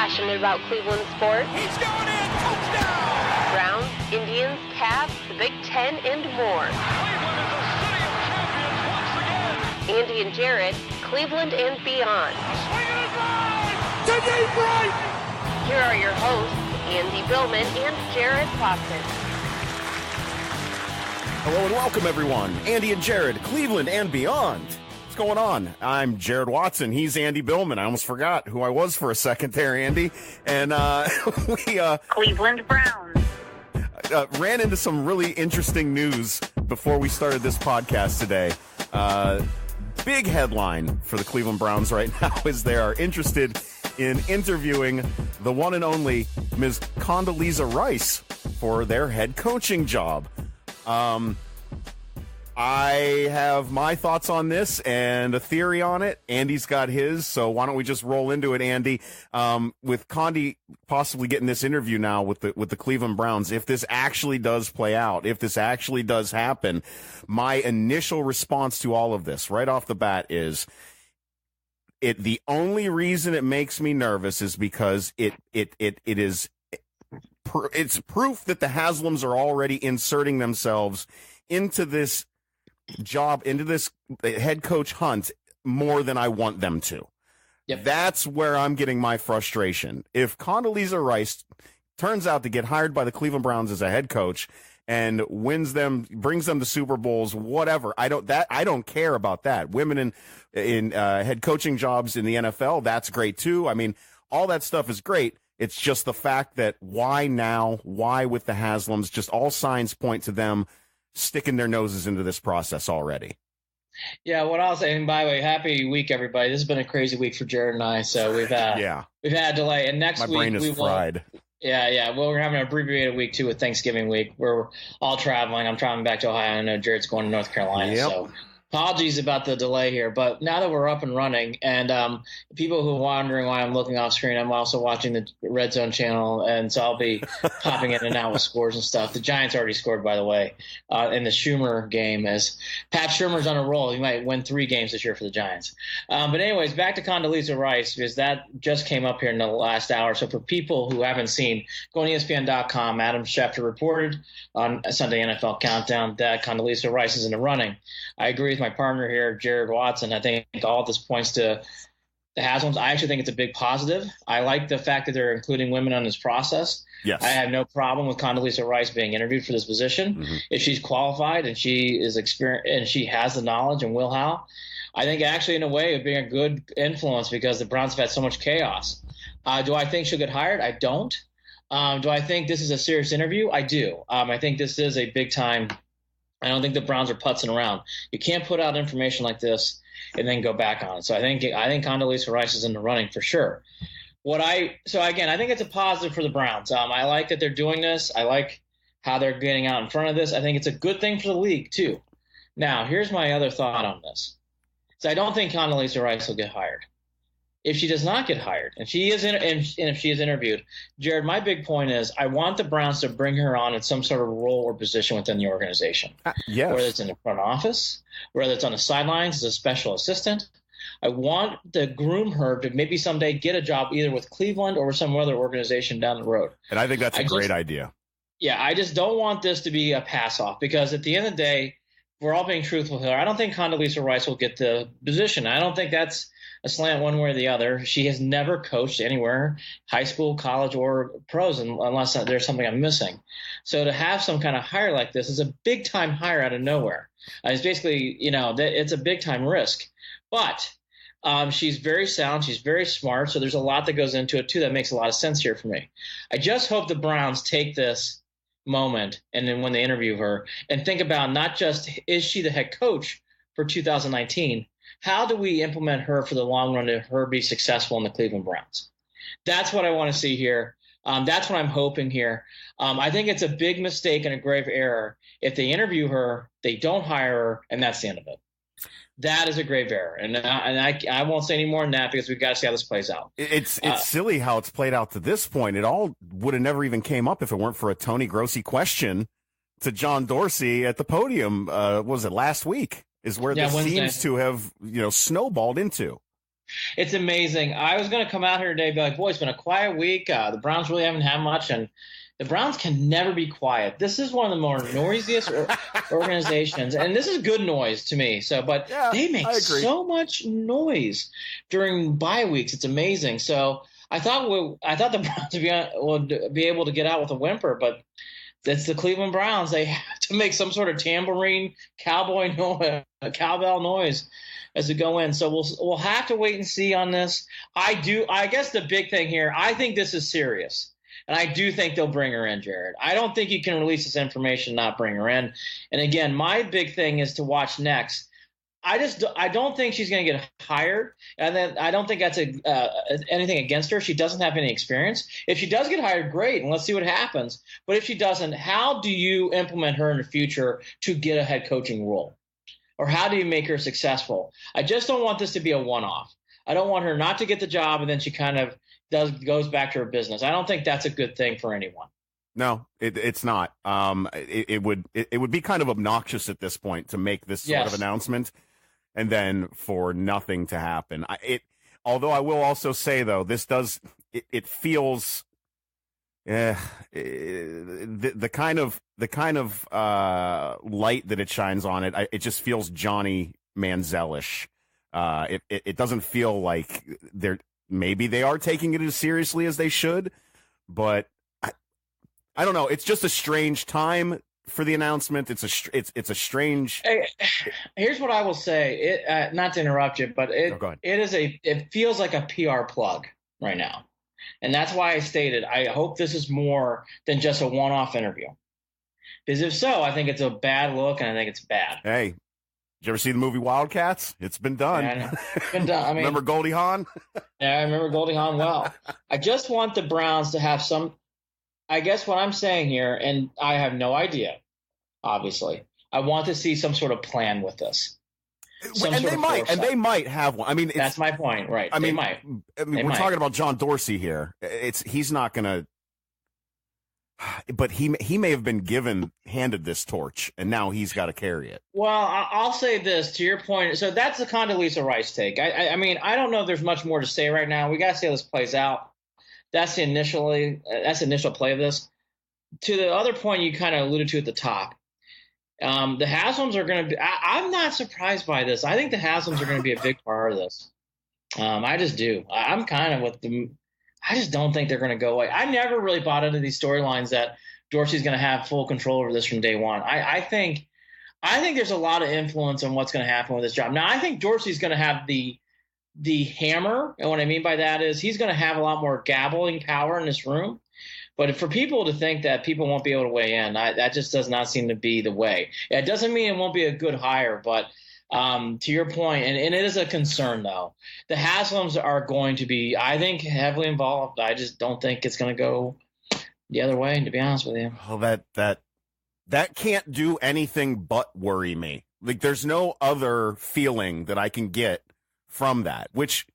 passionate about Cleveland sports. He's going in, touchdown! Browns, Indians, Cavs, the Big Ten, and more. Cleveland is a city of champions once again! Andy and Jared, Cleveland and beyond. Swinging it right! To deep right! Here are your hosts, Andy Billman and Jared Watson. Hello and welcome, everyone. Andy and Jared, Cleveland and beyond. What's going on? I'm Jared Watson. He's Andy Billman. I almost forgot who I was for a second there, Andy. And we Cleveland Browns ran into some really interesting news before we started this podcast today. Big headline for the Cleveland Browns right now is they are interested in interviewing the one and only Ms. Condoleezza Rice for their head coaching job. I have my thoughts on this and a theory on it. Andy's got his, so why don't we just roll into it, Andy? With Condi possibly getting this interview now with the Cleveland Browns, if this actually does play out, if this actually does happen, my initial response to all of this right off the bat is the only reason it makes me nervous is because it's proof that the Haslams are already inserting themselves into this job, into this head coach hunt more than I want them to. Yep. That's where I'm getting my frustration. If Condoleezza Rice turns out to get hired by the Cleveland Browns as a head coach and wins them, brings them to Super Bowls, whatever, I don't care about that. Women in head coaching jobs in the NFL, that's great too. I mean, all that stuff is great. It's just the fact that why now? Why with the Haslams? Just all signs point to them sticking their noses into this process already. Yeah, what I'll say, and by the way, happy week, everybody. This has been a crazy week for Jared and I, so we've had a delay. And next week, my brain is fried. Well, we're having an abbreviated week, too, with Thanksgiving week. We're all traveling. I'm traveling back to Ohio. I know Jared's going to North Carolina, so apologies about the delay here, but now that we're up and running, and people who are wondering why I'm looking off screen, I'm also watching the Red Zone channel, and so I'll be popping in and out with scores and stuff. The Giants already scored, by the way, in the Schumer game, as Pat Schumer's on a roll. He might win 3 games this year for the Giants. But anyways, back to Condoleezza Rice, because that just came up here in the last hour. So for people who haven't seen, go on ESPN.com. Adam Schefter reported on Sunday NFL Countdown that Condoleezza Rice is in the running. I agree with my partner here, Jared Watson. I think all this points to the Haslams. I actually think it's a big positive. I like the fact that they're including women on this process. Yes. I have no problem with Condoleezza Rice being interviewed for this position. Mm-hmm. If she's qualified and she is experienced and she has the knowledge and will-how, I think actually in a way of being a good influence because the Browns have had so much chaos. Do I think she'll get hired? I don't. Do I think this is a serious interview? I do. I think this is a big-time – I don't think the Browns are putzing around. You can't put out information like this and then go back on it. So I think Condoleezza Rice is in the running for sure. I think it's a positive for the Browns. I like that they're doing this. I like how they're getting out in front of this. I think it's a good thing for the league too. Now, here's my other thought on this. So I don't think Condoleezza Rice will get hired. If she does not get hired, and if she is interviewed, Jared, my big point is I want the Browns to bring her on in some sort of role or position within the organization. Yes. Whether it's in the front office, whether it's on the sidelines as a special assistant. I want to groom her to maybe someday get a job either with Cleveland or with some other organization down the road. And I think that's a great idea. Yeah, I just don't want this to be a pass-off because at the end of the day, we're all being truthful here. I don't think Condoleezza Rice will get the position. I don't think that's a slant one way or the other. She has never coached anywhere, high school, college, or pros, unless there's something I'm missing. So to have some kind of hire like this is a big-time hire out of nowhere. It's basically, it's a big-time risk. But she's very sound. She's very smart. So there's a lot that goes into it, too, that makes a lot of sense here for me. I just hope the Browns take this moment and then when they interview her and think about not just is she the head coach for 2019, how do we implement her for the long run to her be successful in the Cleveland Browns? That's what I want to see here. That's what I'm hoping here. I think it's a big mistake and a grave error if they interview her, they don't hire her, and that's the end of it. That is a grave error, and I won't say any more than that because we've got to see how this plays out. It's silly how it's played out to this point. It all would have never even came up if it weren't for a Tony Grossi question to John Dorsey at the podium. Was it last week? Is where this Wednesday seems to have snowballed into. It's amazing. I was going to come out here today and be like, boy, it's been a quiet week. The Browns really haven't had much, and the Browns can never be quiet. This is one of the more noisiest organizations, and this is good noise to me. But they make so much noise during bye weeks. It's amazing. So I thought the Browns would be able to get out with a whimper, but that's the Cleveland Browns. They have to make some sort of tambourine cowbell noise as we go in. So we'll have to wait and see on this. I guess the big thing here, I think this is serious. And I do think they'll bring her in, Jared. I don't think you can release this information and not bring her in. And again, my big thing is to watch next. I don't think she's going to get hired, and then I don't think that's anything against her. She doesn't have any experience. If she does get hired, great, and let's see what happens. But if she doesn't, how do you implement her in the future to get a head coaching role? Or how do you make her successful? I just don't want this to be a one-off. I don't want her not to get the job and then she kind of goes back to her business. I don't think that's a good thing for anyone. No, it's not. It would be kind of obnoxious at this point to make this sort of announcement and then for nothing to happen. Although I will also say though, this does it feels the kind of light that it shines on it. It just feels Johnny Manziel-ish. It doesn't feel like maybe they are taking it as seriously as they should, but I don't know. It's just a strange time for the announcement. It's a strange. Here's what I will say. Not to interrupt you, but it feels like a PR plug right now, and that's why I stated I hope this is more than just a one-off interview. Because if so, I think it's a bad look, and I think it's bad. Hey, did you ever see the movie Wildcats? It's been done. Yeah, it's been done. I mean, remember Goldie Hawn? Yeah, I remember Goldie Hawn well. I just want the Browns to have some. I guess what I'm saying here, and I have no idea, obviously, I want to see some sort of plan with this. And they might have one. I mean, that's my point, right? They might. We're talking about John Dorsey here. He's not going to. But he may have been handed this torch, and now he's got to carry it. Well, I'll say this to your point. So that's the Condoleezza Rice take. I mean, I don't know if there's much more to say right now. We got to see how this plays out. That's the initial play of this. To the other point you kind of alluded to at the top, the Haslams are going to be. I'm not surprised by this. I think the Haslams are going to be a big part of this. I just do. I'm kind of with them. I just don't think they're going to go away. I never really bought into these storylines that Dorsey's going to have full control over this from day one. I think there's a lot of influence on what's going to happen with this job. Now, I think Dorsey's going to have the hammer, and what I mean by that is he's going to have a lot more gabbling power in this room. But for people to think that people won't be able to weigh in, that just does not seem to be the way. It doesn't mean it won't be a good hire, but to your point, and it is a concern, though, the Haslams are going to be, I think, heavily involved. I just don't think it's going to go the other way, to be honest with you. Well, that can't do anything but worry me. Like, there's no other feeling that I can get from that, which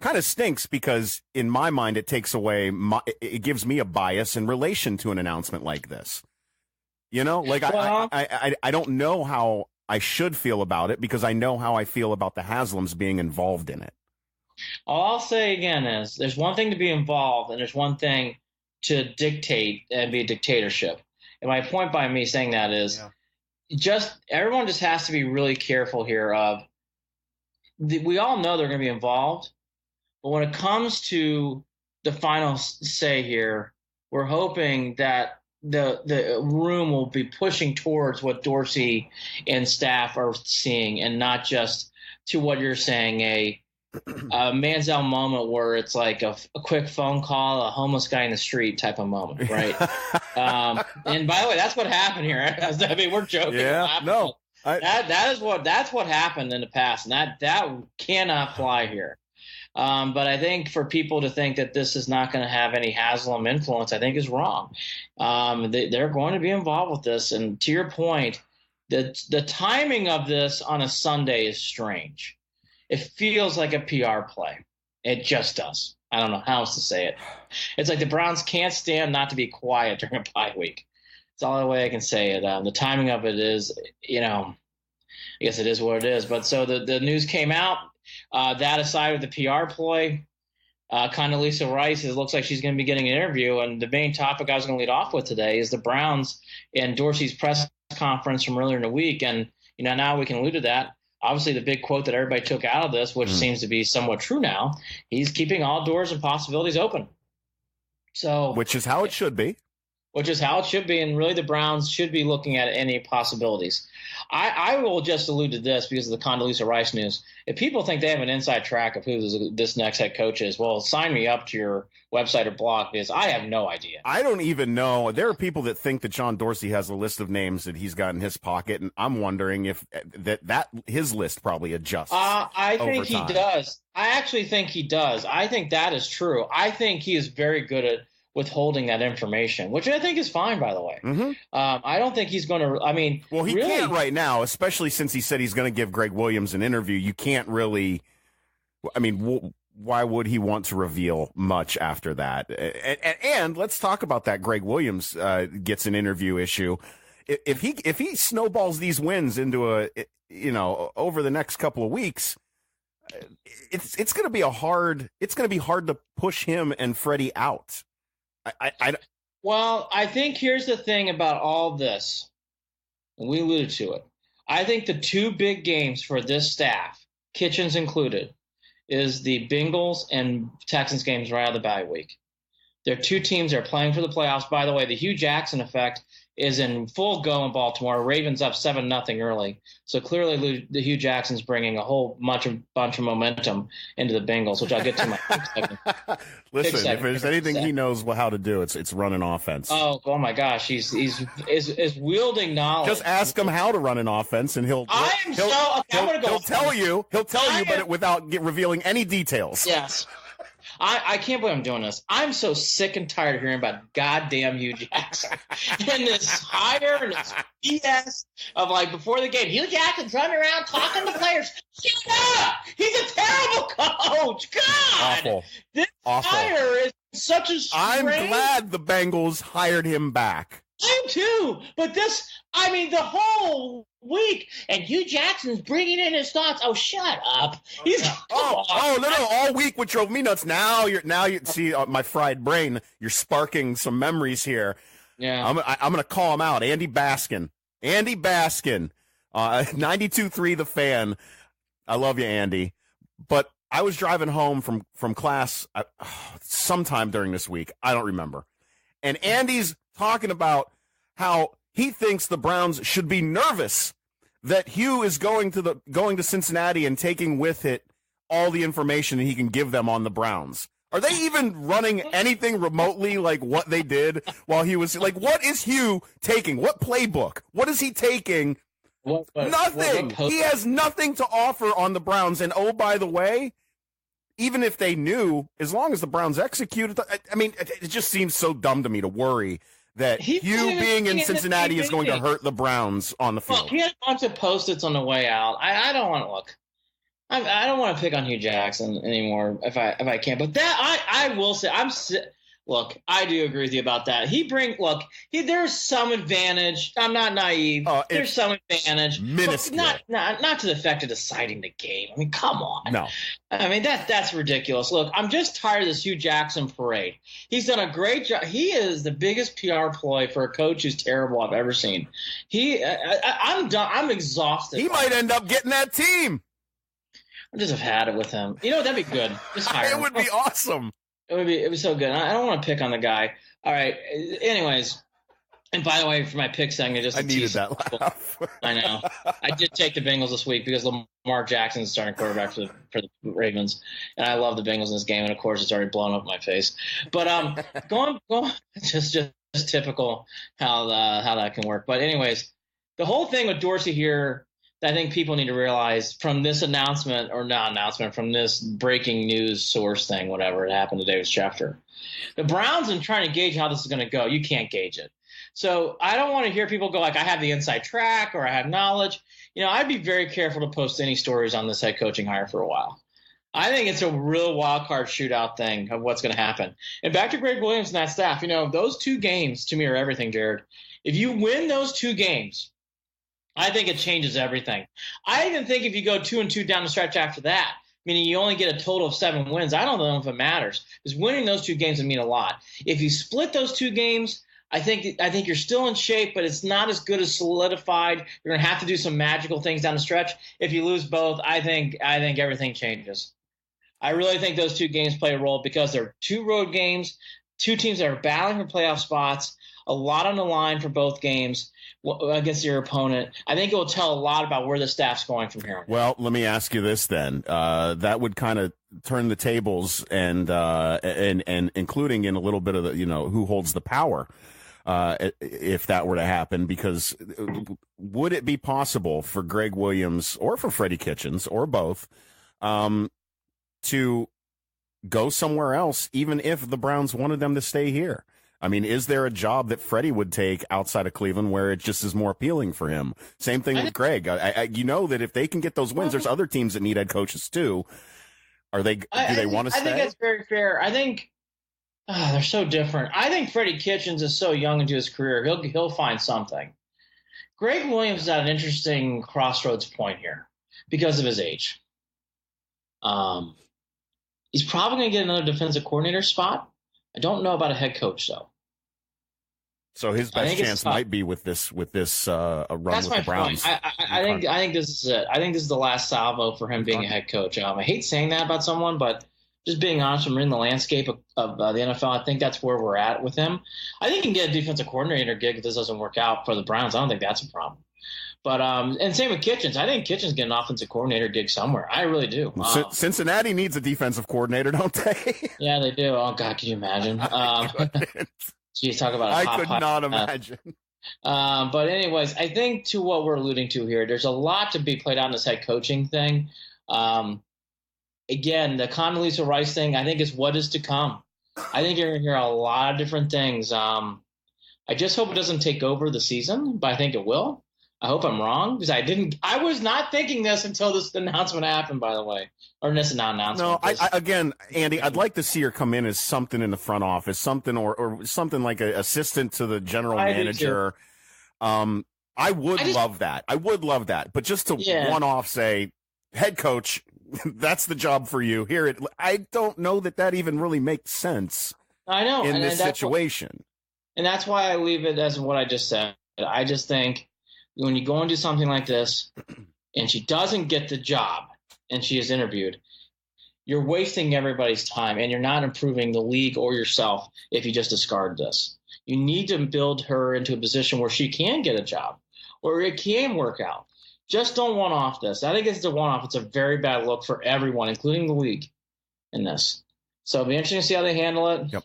kind of stinks because in my mind, it takes away it gives me a bias in relation to an announcement like this. You know, like I don't know how I should feel about it because I know how I feel about the Haslams being involved in it. All I'll say again is there's one thing to be involved and there's one thing to dictate and be a dictatorship. And my point by me saying that is everyone just has to be really careful here of we all know they're going to be involved, but when it comes to the final say here, we're hoping that the room will be pushing towards what Dorsey and staff are seeing and not just to what you're saying, a Manziel moment where it's like a quick phone call, a homeless guy in the street type of moment, right? And by the way, that's what happened here. I mean, we're joking. Yeah, no. That's what happened in the past, and that cannot fly here. But I think for people to think that this is not going to have any Haslam influence, I think is wrong. They're going to be involved with this, and to your point, the timing of this on a Sunday is strange. It feels like a PR play. It just does. I don't know how else to say it. It's like the Browns can't stand not to be quiet during a bye week. It's the only way I can say it. The timing of it is, I guess it is what it is. But so the news came out. That aside with the PR ploy, Condoleezza Rice, it looks like she's going to be getting an interview. And the main topic I was going to lead off with today is the Browns and Dorsey's press conference from earlier in the week. And, now we can allude to that. Obviously, the big quote that everybody took out of this, which seems to be somewhat true now, he's keeping all doors and possibilities open. So, which is how it should be. Which is how it should be, and really the Browns should be looking at any possibilities. I will just allude to this because of the Condoleezza Rice news. If people think they have an inside track of who this next head coach is, well, sign me up to your website or blog because I have no idea. I don't even know. There are people that think that John Dorsey has a list of names that he's got in his pocket, and I'm wondering if that his list probably adjusts. I think he does. I actually think he does. I think that is true. I think he is very good at withholding that information, which I think is fine, by the way. Mm-hmm. I don't think he's going to, well, he really can't right now, especially since he said he's going to give Greg Williams an interview. You can't really, why would he want to reveal much after that? And let's talk about that Greg Williams gets an interview issue. If he snowballs these wins into over the next couple of weeks, it's going to be hard to push him and Freddie out. Well, I think here's the thing about all this, and we alluded to it. I think the two big games for this staff, Kitchens included, is the Bengals and Texans games right out of the bye week. They're two teams that are playing for the playoffs. By the way, the Hugh Jackson effect is in full go in Baltimore. Ravens up 7-0 early. So clearly the Hugh Jackson's bringing a whole bunch of momentum into the Bengals, which I'll get to in my pick segment. Listen, if there's anything he knows how to do, it's run an offense. Oh my gosh, he's wielding knowledge. Just ask him how to run an offense, and he'll tell you, but without revealing any details. Yes. I can't believe I'm doing this. I'm so sick and tired of hearing about goddamn Hugh Jackson and this hire and this BS of before the game. Hugh Jackson's running around talking to players. Shut up! He's a terrible coach. God, awful. This hire is such a strange. I'm glad the Bengals hired him back. I am too, but the whole week, and Hugh Jackson's bringing in his thoughts. Oh, shut up! No, all week, which drove me nuts. Now you see my fried brain. You're sparking some memories here. Yeah, I'm gonna call him out. Andy Baskin, 92.3 The Fan. I love you, Andy. But I was driving home from class sometime during this week. I don't remember. And Andy's talking about how he thinks the Browns should be nervous that Hugh is going to Cincinnati and taking with it all the information that he can give them on the Browns. Are they even running anything remotely like what they did while he was what is Hugh taking? What playbook? What is he taking? Nothing. He has nothing to offer on the Browns. And oh, by the way, even if they knew, as long as the Browns executed, it just seems so dumb to me to worry that Hugh being in Cincinnati is going to hurt the Browns on the field. Look, he had a bunch of Post-its on the way out. I don't want to look. I don't want to pick on Hugh Jackson anymore if I can. But that I will say look, I do agree with you about that. There's some advantage. I'm not naive. There's some advantage. Minuscule. Not to the effect of deciding the game. Come on. No. That's ridiculous. Look, I'm just tired of this Hugh Jackson parade. He's done a great job. He is the biggest PR ploy for a coach who's terrible I've ever seen. I'm done. I'm exhausted. He might end up getting that team. I just have had it with him. That'd be good. Just hire him. It would be awesome. It was so good. I don't want to pick on the guy. All right. Anyways, and by the way, for my pick segment, I needed that laugh. I know. I did take the Bengals this week because Lamar Jackson's starting quarterback for the Ravens, and I love the Bengals in this game. And of course, it's already blown up my face. But going just typical how that can work. But anyways, the whole thing with Dorsey here, I think people need to realize from this announcement or not announcement, from this breaking news source thing, whatever it happened today with Schefter. The Browns and trying to gauge how this is going to go, you can't gauge it. So I don't want to hear people go I have the inside track or I have knowledge. I'd be very careful to post any stories on this head coaching hire for a while. I think it's a real wild card shootout thing of what's going to happen. And back to Greg Williams and that staff, those two games to me are everything, Jared. If you win those two games, I think it changes everything. I even think if you go 2-2 down the stretch after that, meaning you only get a total of 7 wins. I don't know if it matters, because winning those 2 games would mean a lot. If you split those 2 games, I think you're still in shape, but it's not as good as solidified. You're going to have to do some magical things down the stretch. If you lose both, I think everything changes. I really think those 2 games play a role because they're 2 road games, 2 teams that are battling for playoff spots, a lot on the line for both games against your opponent. I think it will tell a lot about where the staff's going from here. Well, let me ask you this then. That would kind of turn the tables and including in a little bit of the, who holds the power. If that were to happen, because would it be possible for Greg Williams or for Freddie Kitchens or both to go somewhere else, even if the Browns wanted them to stay here? I mean, is there a job that Freddie would take outside of Cleveland where it just is more appealing for him? Same thing with Greg. That if they can get those wins, there's other teams that need head coaches too. Do they want to stay? I think that's very fair. I think they're so different. I think Freddie Kitchens is so young into his career. He'll find something. Greg Williams is at an interesting crossroads point here because of his age. He's probably going to get another defensive coordinator spot. I don't know about a head coach though. So his best chance might be with this run That's with the Browns. I think this is it. I think this is the last salvo for him being a head coach. I hate saying that about someone, but just being honest, when we're in the landscape of the NFL, I think that's where we're at with him. I think he can get a defensive coordinator gig if this doesn't work out for the Browns. I don't think that's a problem. But and same with Kitchens. I think Kitchens get an offensive coordinator gig somewhere. I really do. Cincinnati needs a defensive coordinator, don't they? Yeah, they do. Oh God, can you imagine? Geez, talk about I could not imagine. But anyways, I think to what we're alluding to here, there's a lot to be played out in this head coaching thing. Again, the Condoleezza Rice thing, I think, is what is to come. I think you're going to hear a lot of different things. I just hope it doesn't take over the season, but I think it will. I hope I'm wrong, because I was not thinking this until this announcement happened, by the way. Or this announcement. No, again, Andy, I'd like to see her come in as something in the front office, something or something like an assistant to the general manager. I would love that. I would love that. But just to one-off say, head coach, that's the job for you. I don't know that even really makes sense. I know in this situation. And that's why I leave it as what I just said. I just think when you go and do something like this and she doesn't get the job and she is interviewed, you're wasting everybody's time and you're not improving the league or yourself if you just discard this. You need to build her into a position where she can get a job or it can work out. Just don't one-off this. I think it's a one-off. It's a very bad look for everyone, including the league, in this. So it'll be interesting to see how they handle it. Yep.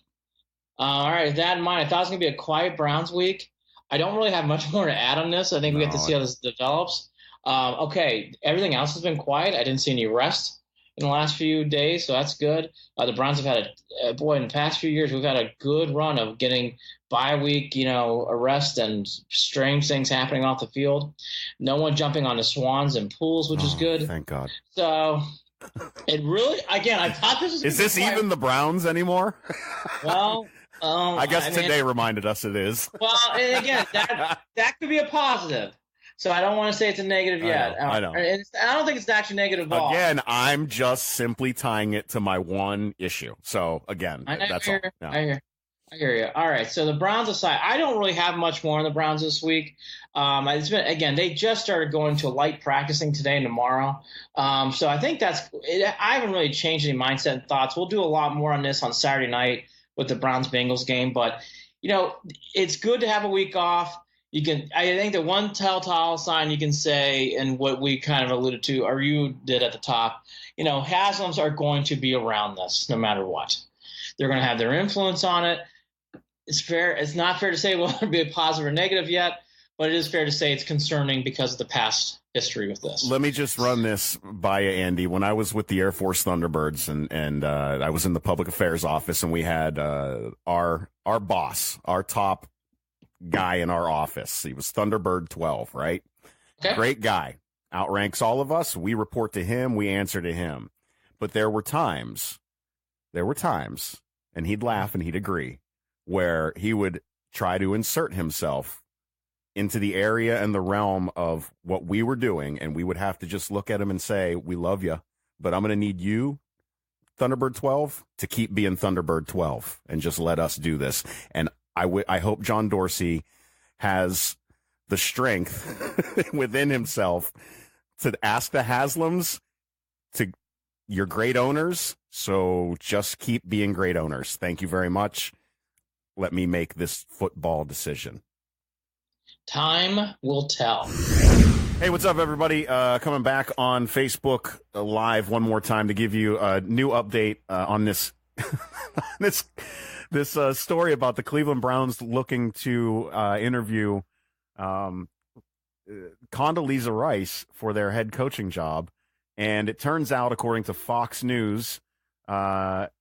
All right, with that in mind, I thought it was going to be a quiet Browns week. I don't really have much more to add on this. I think we have to see how this develops. Okay, everything else has been quiet. I didn't see any rest in the last few days, so that's good. The Browns have had in the past few years, we've had a good run of getting bye week, a rest and strange things happening off the field. No one jumping on the swans and pools, which is good. Thank God. So it really, again, I thought this was. Is this even the Browns anymore? Well. I guess today reminded us it is. Well, and again, that could be a positive. So I don't want to say it's a negative yet. I know. I don't think it's actually negative at all. Again, I'm just simply tying it to my one issue. So, again, that's all. Yeah. I hear you. All right, so the Browns aside, I don't really have much more on the Browns this week. It's been, again, they just started going to light practicing today and tomorrow. So I think I haven't really changed any mindset and thoughts. We'll do a lot more on this on Saturday night with the Browns-Bengals game. But, it's good to have a week off. I think the one telltale sign you can say, and what we kind of alluded to, or you did at the top, Haslams are going to be around this no matter what. They're going to have their influence on it. It's fair. It's not fair to say will it be a positive or negative yet, but it is fair to say it's concerning because of the past history with this. Let me just run this by you, Andy. When I was with the Air Force Thunderbirds and I was in the public affairs office, and we had our boss, our top guy in our office. He was Thunderbird 12, right? Okay. Great guy. Outranks all of us. We report to him. We answer to him. But there were times, and he'd laugh and he'd agree, where he would try to insert himself into the area and the realm of what we were doing, and we would have to just look at him and say, we love you, but I'm going to need you, Thunderbird 12, to keep being Thunderbird 12 and just let us do this. And I hope John Dorsey has the strength within himself to ask the Haslams to you're great owners, so just keep being great owners. Thank you very much. Let me make this football decision. Time will tell. Hey, what's up, everybody? Coming back on Facebook Live one more time to give you a new update on this this story about the Cleveland Browns looking to interview Condoleezza Rice for their head coaching job. And it turns out, according to Fox News, that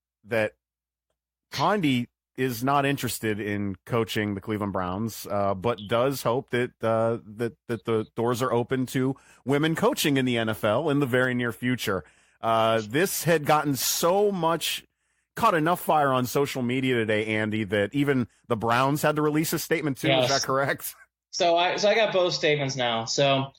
Condi is not interested in coaching the Cleveland Browns, but does hope that that the doors are open to women coaching in the NFL in the very near future. This had gotten caught enough fire on social media today, Andy, that even the Browns had to release a statement too. Yes. Is that correct? So I got both statements now. So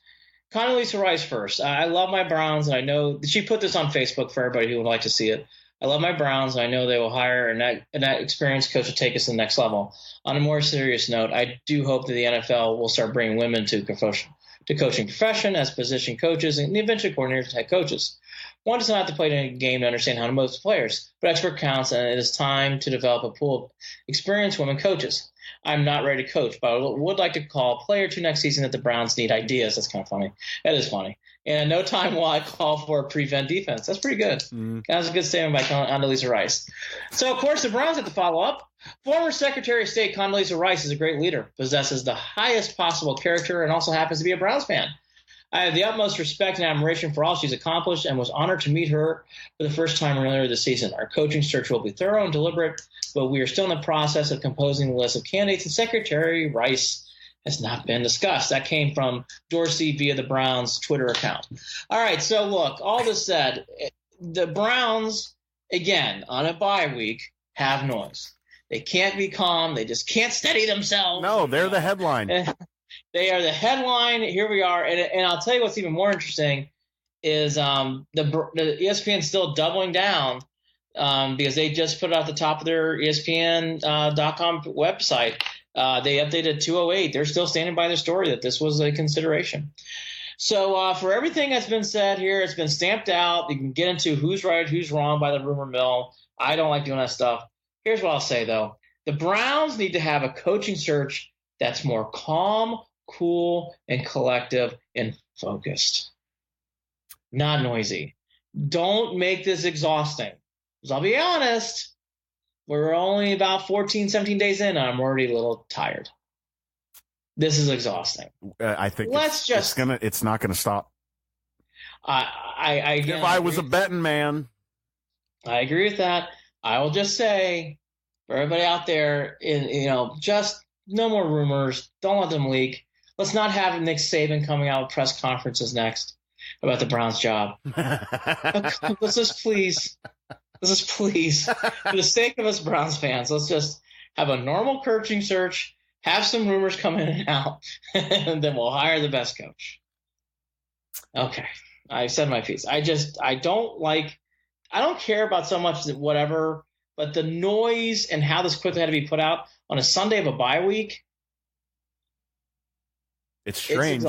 Condoleezza Rice first. I love my Browns, and I know she put this on Facebook for everybody who would like to see it. I love my Browns, and I know they will hire an experienced coach to take us to the next level. On a more serious note, I do hope that the NFL will start bringing women to coaching profession as position coaches and eventually coordinators and head coaches. One does not have to play a game to understand how to motivate players, but expert counts, and it is time to develop a pool of experienced women coaches. I'm not ready to coach, but I would like to call a player to next season that the Browns need ideas. That's kind of funny. That is funny. And no time will I call for a prevent defense. That's pretty good. That was a good statement by Condoleezza Rice. So, of course, the Browns have to follow up. Former Secretary of State Condoleezza Rice is a great leader, possesses the highest possible character, and also happens to be a Browns fan. I have the utmost respect and admiration for all she's accomplished and was honored to meet her for the first time earlier this season. Our coaching search will be thorough and deliberate, but we are still in the process of composing the list of candidates, and Secretary Rice has not been discussed. That came from Dorsey via the Browns' Twitter account. All right, so look, all this said, the Browns, again, on a bye week, have noise. They can't be calm. They just can't steady themselves. No, they're the headline. They are the headline. Here we are. And I'll tell you what's even more interesting is the ESPN still doubling down because they just put it at the top of their ESPN.com website. They updated 208. They're still standing by their story that this was a consideration. So for everything that's been said here, it's been stamped out. You can get into who's right, who's wrong by the rumor mill. I don't like doing that stuff. Here's what I'll say, though. The Browns need to have a coaching search that's more calm, cool, and collective and focused. Not noisy. Don't make this exhausting. Because I'll be honest, we're only about 14, 17 days in, and I'm already a little tired. This is exhausting. I think it's not gonna stop. If I was a betting man, I agree with that. I will just say for everybody out there, just no more rumors. Don't let them leak. Let's not have Nick Saban coming out with press conferences next about the Browns' job. Let's just please, for the sake of us Browns fans, let's just have a normal coaching search, have some rumors come in and out, and then we'll hire the best coach. Okay, I said my piece. I don't care about so much whatever, but the noise and how this quickly had to be put out on a Sunday of a bye week. It's strange.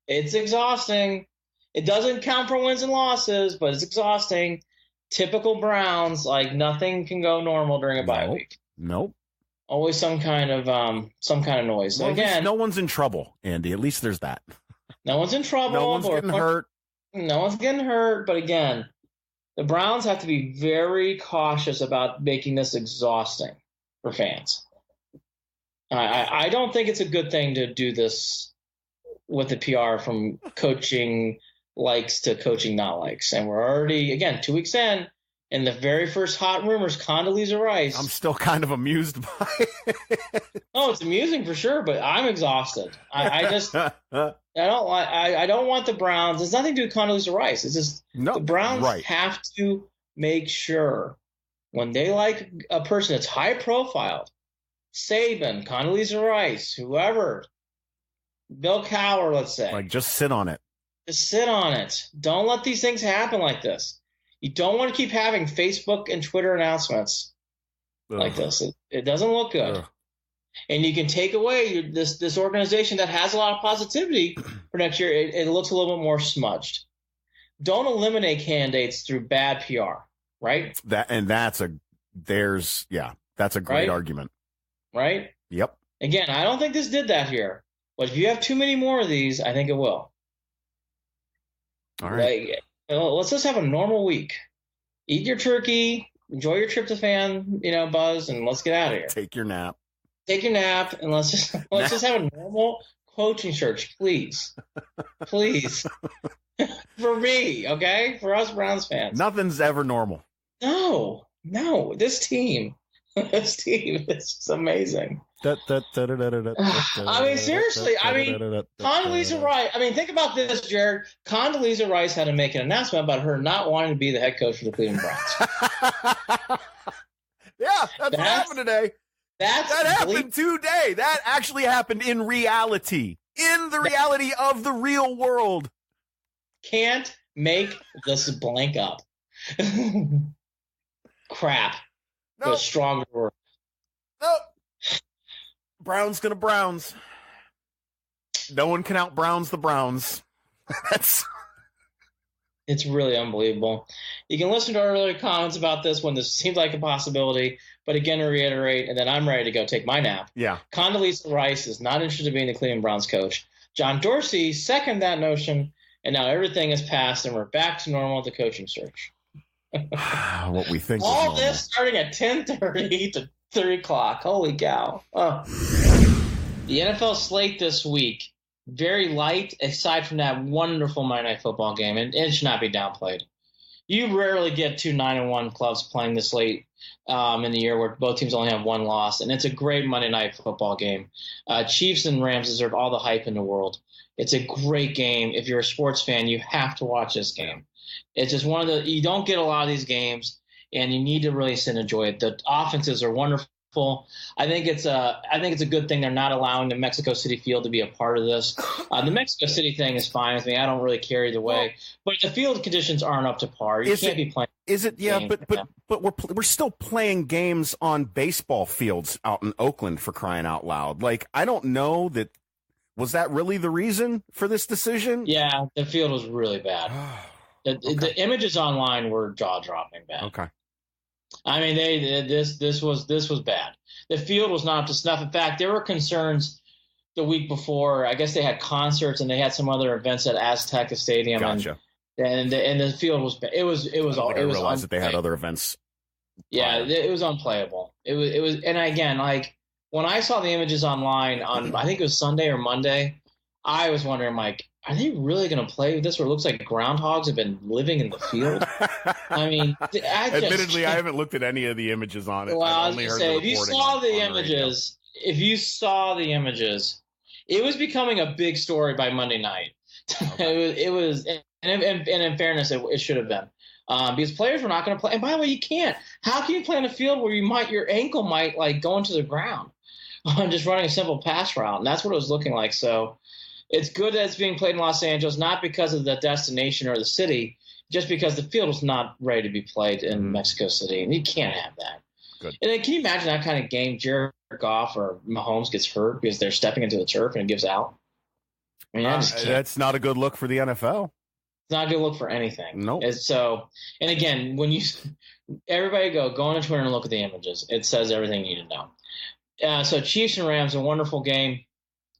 It's exhausting. It doesn't count for wins and losses, but it's exhausting. Typical Browns, like nothing can go normal during a bye week. Nope. Always some kind of noise. So well, again, no one's in trouble, Andy. At least there's that. No one's in trouble. No one's getting hurt. No one's getting hurt. But again, the Browns have to be very cautious about making this exhausting for fans. I don't think it's a good thing to do this with the PR from coaching likes to coaching not likes. And we're already, again, 2 weeks in, and the very first hot rumors, Condoleezza Rice. I'm still kind of amused by it. Oh, it's amusing for sure, but I'm exhausted. I don't want the Browns. There's nothing to do with Condoleezza Rice. It's just the Browns have to make sure when they like a person that's high profile, Saban, Condoleezza Rice, whoever, Bill Cowher, let's say. Like, just sit on it. Just sit on it. Don't let these things happen like this. You don't want to keep having Facebook and Twitter announcements like this. It doesn't look good. And you can take away this organization that has a lot of positivity for next year. It looks a little bit more smudged. Don't eliminate candidates through bad PR, right? That's a great argument. Right? Yep. Again, I don't think this did that here. But if you have too many more of these, I think it will. All right. Let's just have a normal week. Eat your turkey, enjoy your tryptophan, buzz, and let's get out of here. Take your nap, and let's just have a normal coaching search, please. For me, okay? For us Browns fans. Nothing's ever normal. No. This team is just amazing. I mean, seriously. Condoleezza Rice. Think about this, Jared. Condoleezza Rice had to make an announcement about her not wanting to be the head coach for the Cleveland Browns. Yeah, that's what happened today. That happened today. That actually happened in reality. In the reality of the real world. Can't make this blank up. Crap. Nope. A stronger word. Nope. Browns gonna Browns. No one can out Browns the Browns. It's really unbelievable. You can listen to our earlier comments about this when this seemed like a possibility, but again, to reiterate, and then I'm ready to go take my nap. Yeah. Condoleezza Rice is not interested in being the Cleveland Browns coach. John Dorsey seconded that notion, and now everything is passed, and we're back to normal at the coaching search. What we think. All this starting at 10:30 to 3 o'clock. Holy cow. Oh. The NFL slate this week, very light, aside from that wonderful Monday Night Football game, and it should not be downplayed. You rarely get two 9-1 clubs playing this late in the year where both teams only have one loss, and it's a great Monday Night Football game. Chiefs and Rams deserve all the hype in the world. It's a great game. If you're a sports fan, you have to watch this game. It's just you don't get a lot of these games, and you need to really sit and enjoy it. The offenses are wonderful. I think it's a good thing they're not allowing the Mexico City field to be a part of this. The Mexico City thing is fine with me. I don't really care either way. But the field conditions aren't up to par. You can't be playing. Is it? Yeah, but we're still playing games on baseball fields out in Oakland, for crying out loud. Like, I don't know that. Was that really the reason for this decision? Yeah, the field was really bad. The images online were jaw-dropping bad. Okay. I mean, this was bad. The field was not up to snuff. In fact, there were concerns the week before. I guess they had concerts and they had some other events at Azteca Stadium. Gotcha. And the field was bad. It was all. I realized that they had other events. Yeah, it was unplayable. It was, and again, like when I saw the images online on, I think it was Sunday or Monday, I was wondering, like, are they really going to play with this where it looks like groundhogs have been living in the field? I mean, admittedly, I haven't looked at any of the images on it. Well, I was going to say, if you saw the images, it was becoming a big story by Monday night. Okay. It was, and in fairness, it should have been. Because players were not going to play. And by the way, you can't. How can you play in a field where your ankle might like go into the ground on just running a simple pass route? And that's what it was looking like. So it's good that it's being played in Los Angeles, not because of the destination or the city, just because the field was not ready to be played in Mexico City. And you can't have that. Good. And then can you imagine that kind of game? Jared Goff or Mahomes gets hurt because they're stepping into the turf and it gives out. I mean, that's not a good look for the NFL. It's not a good look for anything. Nope. So, and again, when everybody go on to Twitter and look at the images, it says everything you need to know. So Chiefs and Rams, a wonderful game.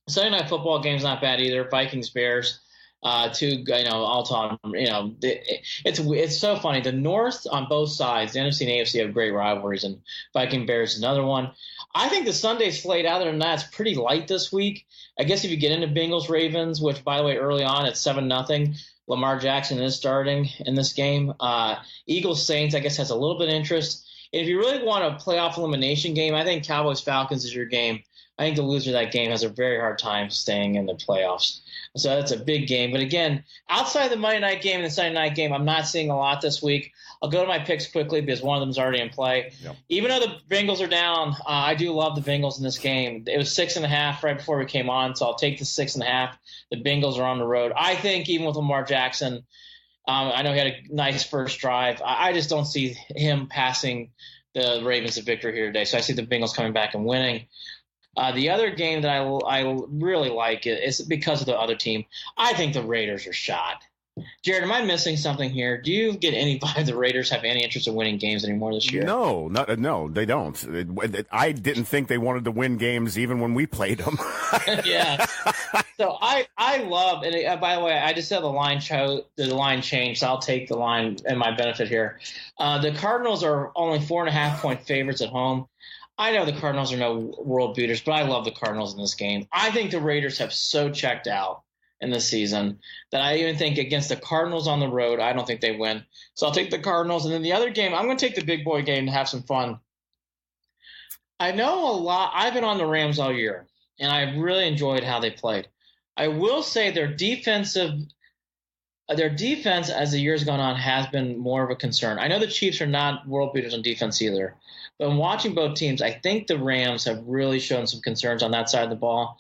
Sunday Night Football game's not bad either. Vikings, Bears, all time. It's so funny. The North on both sides, the NFC and AFC have great rivalries, and Viking Bears is another one. I think the Sunday slate, other than that, is pretty light this week. I guess if you get into Bengals Ravens, which by the way, early on it's 7-0. Lamar Jackson is starting in this game. Eagles Saints, I guess, has a little bit of interest. if you really want a playoff elimination game, I think Cowboys-Falcons is your game. I think the loser of that game has a very hard time staying in the playoffs. So that's a big game. But again, outside the Monday night game and the Sunday night game, I'm not seeing a lot this week. I'll go to my picks quickly because one of them is already in play. Yep. Even though the Bengals are down, I do love the Bengals in this game. It was 6.5 right before we came on, so I'll take the 6.5. The Bengals are on the road. I think even with Lamar Jackson, I know he had a nice first drive. I just don't see him passing the Ravens to victory here today. So I see the Bengals coming back and winning. The other game that I really like is because of the other team. I think the Raiders are shot. Jared, am I missing something here? Do you get any vibe the Raiders have any interest in winning games anymore this year? No, they don't. I didn't think they wanted to win games even when we played them. Yeah. So I love, and by the way, I just said the line changed, so I'll take the line in my benefit here. The Cardinals are only 4.5-point favorites at home. I know the Cardinals are no world beaters, but I love the Cardinals in this game. I think the Raiders have so checked out in this season that I even think against the Cardinals on the road, I don't think they win. So I'll take the Cardinals. And then the other game, I'm going to take the big boy game to have some fun. I know a lot. I've been on the Rams all year, and I really enjoyed how they played. I will say their defense as the years gone on has been more of a concern. I know the Chiefs are not world beaters on defense either, but in watching both teams, I think the Rams have really shown some concerns on that side of the ball.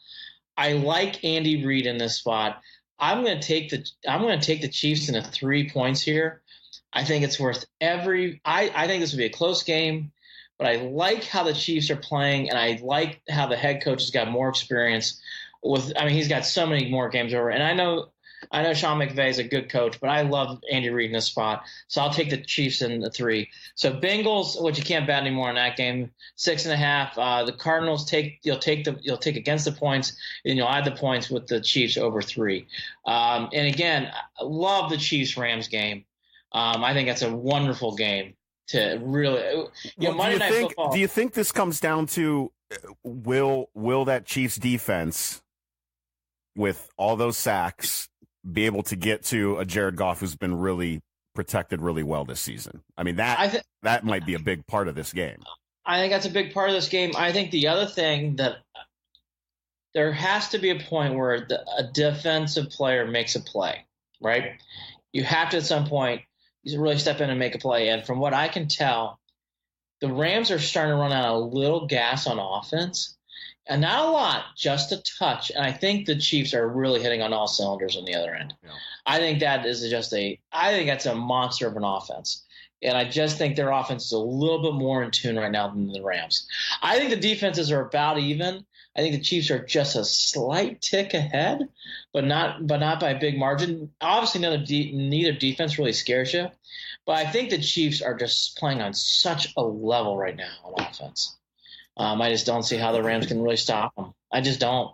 I like Andy Reid in this spot. I'm going to take the Chiefs in 3 points here. I think it's worth I think this would be a close game, but I like how the Chiefs are playing, and I like how the head coach has got more experience he's got so many more games over. And I know Sean McVay is a good coach, but I love Andy Reid in this spot. So I'll take the Chiefs in the 3. So Bengals, which you can't bet anymore in that game, 6.5. The Cardinals you'll take against the points, and you'll add the points with the Chiefs over 3. And again, I love the Chiefs Rams game. I think that's a wonderful game to really. Monday Night Football. Do you think this comes down to will that Chiefs defense, with all those sacks, be able to get to a Jared Goff who's been really protected really well this season? I mean, that might be a big part of this game. I think that's a big part of this game. I think the other thing that there has to be a point where a defensive player makes a play, right? You have to at some point really step in and make a play. And from what I can tell, the Rams are starting to run out a little gas on offense. And not a lot, just a touch. And I think the Chiefs are really hitting on all cylinders on the other end. Yeah. I think that's a monster of an offense. And I just think their offense is a little bit more in tune right now than the Rams. I think the defenses are about even. I think the Chiefs are just a slight tick ahead, but not by a big margin. Obviously, neither defense really scares you. But I think the Chiefs are just playing on such a level right now on offense. I just don't see how the Rams can really stop them. I just don't.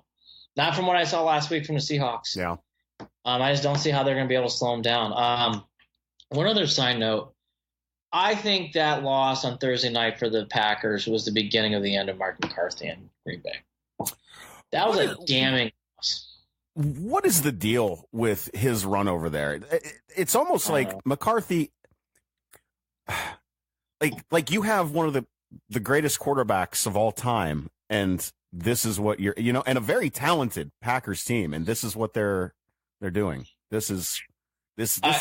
Not from what I saw last week from the Seahawks. Yeah. I just don't see how they're going to be able to slow them down. One other side note, I think that loss on Thursday night for the Packers was the beginning of the end of Mark McCarthy in Green Bay. That was a damning loss. What is the deal with his run over there? It's almost like McCarthy, like you have one of the greatest quarterbacks of all time, and this is what and a very talented Packers team, and this is what they're doing. This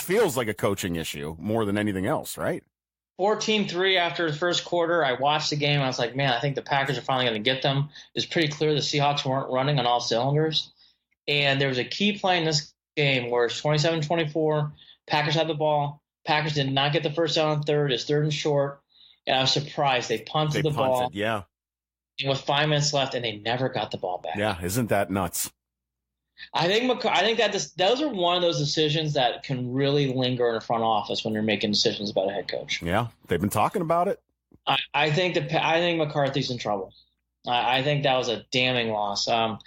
feels like a coaching issue more than anything else, right? 14-3 after the first quarter. I watched the game. I was like, man, I think the Packers are finally going to get them. It's pretty clear the Seahawks weren't running on all cylinders. And there was a key play in this game where it's 27-24. Packers had the ball. Packers did not get the first down on third. It's 3rd and short. And I was surprised. They punted the ball. Yeah. With 5 minutes left, and they never got the ball back. Yeah, isn't that nuts? I think that those are one of those decisions that can really linger in the front office when you're making decisions about a head coach. Yeah, they've been talking about it. I think McCarthy's in trouble. I think that was a damning loss. Time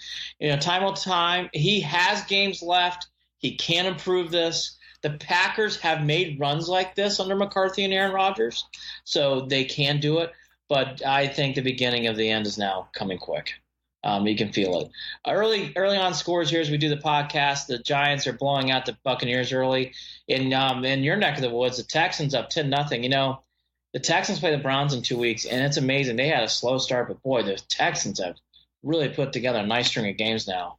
will time. He has games left. He can improve this. The Packers have made runs like this under McCarthy and Aaron Rodgers, so they can do it. But I think the beginning of the end is now coming quick. You can feel it. Early on scores here as we do the podcast. The Giants are blowing out the Buccaneers early. In your neck of the woods, the Texans up 10-0. The Texans play the Browns in 2 weeks, and it's amazing. They had a slow start, but boy, the Texans have really put together a nice string of games now.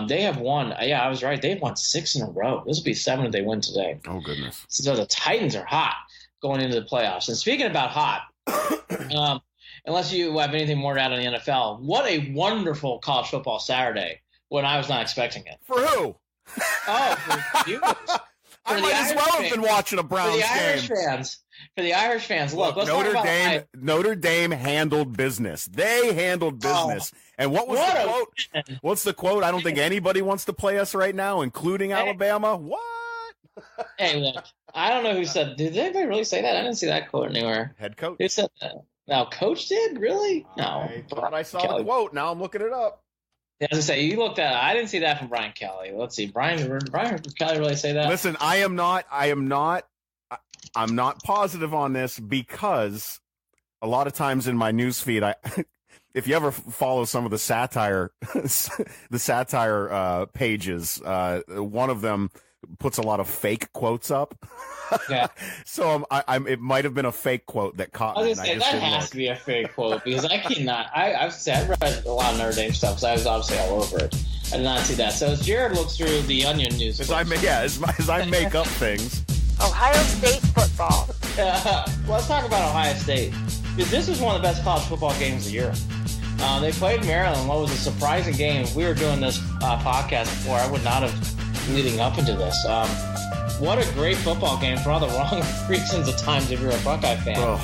They have won. Yeah, I was right. They've won 6 in a row. This will be 7 if they win today. Oh, goodness. So the Titans are hot going into the playoffs. And speaking about hot, unless you have anything more to add on the NFL, what a wonderful college football Saturday when I was not expecting it. For who? Oh, for you. I might as well have been watching a Browns game. For the Irish fans, look, let's Notre talk about Notre Dame handled business. They handled business. And what was the quote? What's the quote? I don't think anybody wants to play us right now, including Alabama. What? Hey, look, I don't know who said. Did anybody really say that? I didn't see that quote anywhere. Head coach. Who said that? No, coach did? Really? No. I thought I saw the quote. Now I'm looking it up. Yeah, as I say, you looked at it. I didn't see that from Brian Kelly. Let's see. Brian Kelly really say that? Listen, I'm not positive on this because a lot of times in my news feed, if you ever follow some of the satire pages, one of them puts a lot of fake quotes up. Yeah. So it might have been a fake quote that caught me. I was going to say, that has to be a fake quote because I cannot. I've read a lot of Notre Dame stuff, so I was obviously all over it. I did not see that. So as Jared looks through the Onion news. As I make up things. Ohio State football. Let's talk about Ohio State. Because this was one of the best college football games of the year. They played Maryland. What was a surprising game. If we were doing this podcast before, I would not have leading up into this. What a great football game for all the wrong reasons at times if you're a Buckeye fan. Ugh.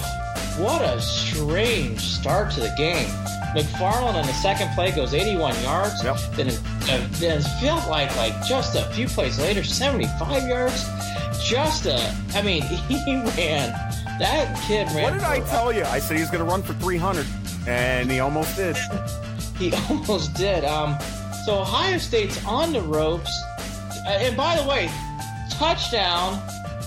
What a strange start to the game. McFarland on the second play goes 81 yards. Yep. Then it felt like just a few plays later, 75 yards. He ran. That kid ran. What did I tell you? I said he was going to run for 300, and he almost did. He almost did. So Ohio State's on the ropes. And by the way, touchdown,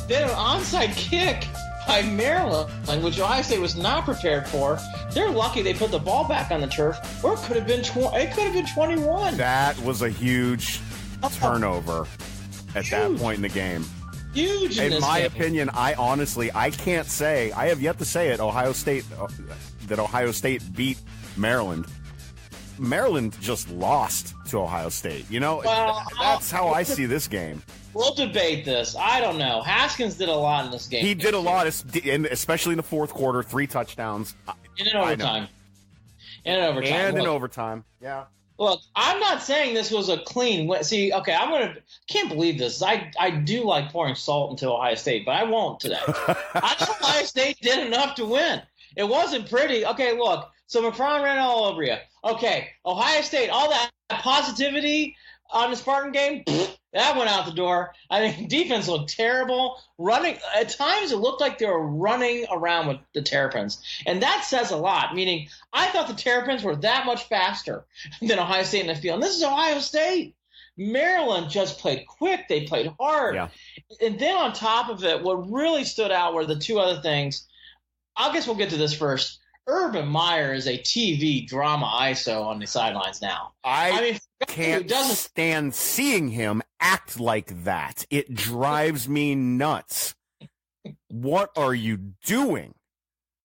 then an onside kick by Maryland, which Ohio State was not prepared for. They're lucky they put the ball back on the turf, or it could have been 21. That was a huge turnover at that point in the game. Huge in my opinion. I can't say. I have yet to say it. Ohio State beat Maryland. Maryland just lost to Ohio State. That's how I see this game. We'll debate this. I don't know. Haskins did a lot in this game. He did a lot, especially in the fourth quarter. 3 touchdowns. In overtime. And in overtime. Yeah. Look, I'm not saying this was a clean win. See, okay, can't believe this. I do like pouring salt into Ohio State, but I won't today. I thought Ohio State did enough to win. It wasn't pretty. Okay, look. So McFarland ran all over you. Okay, Ohio State, all that positivity on the Spartan game, that went out the door. I mean, defense looked terrible. Running at times, it looked like they were running around with the Terrapins, and that says a lot. Meaning, I thought the Terrapins were that much faster than Ohio State in the field. And this is Ohio State. Maryland just played quick. They played hard. Yeah. And then on top of it, what really stood out were the two other things. I guess we'll get to this first. Urban Meyer is a TV drama ISO on the sidelines now. I can't stand seeing him act like that. It drives me nuts. What are you doing?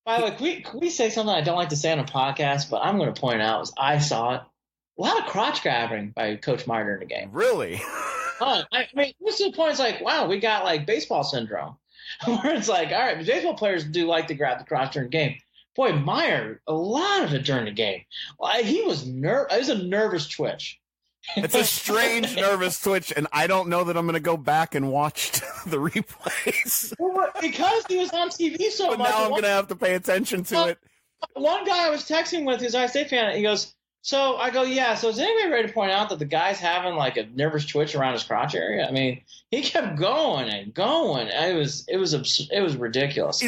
By the way, can we say something I don't like to say on a podcast, but I'm going to point out, I saw it. A lot of crotch grabbing by Coach Meyer during the game. Really? I mean, this is the point. It's like, wow, we got like baseball syndrome. Where it's like, all right, baseball players do like to grab the crotch during the game. Boy, Meyer, a lot of it during the game. He was it was a nervous twitch. It's a strange nervous twitch, and I don't know that I'm going to go back and watch the replays. Because he was on TV so but much. Now I'm going to have to pay attention to it. One guy I was texting with, his Ohio State fan, he goes, so I go, yeah, so is anybody ready to point out that the guy's having like a nervous twitch around his crotch area? I mean, he kept going and going. It was ridiculous.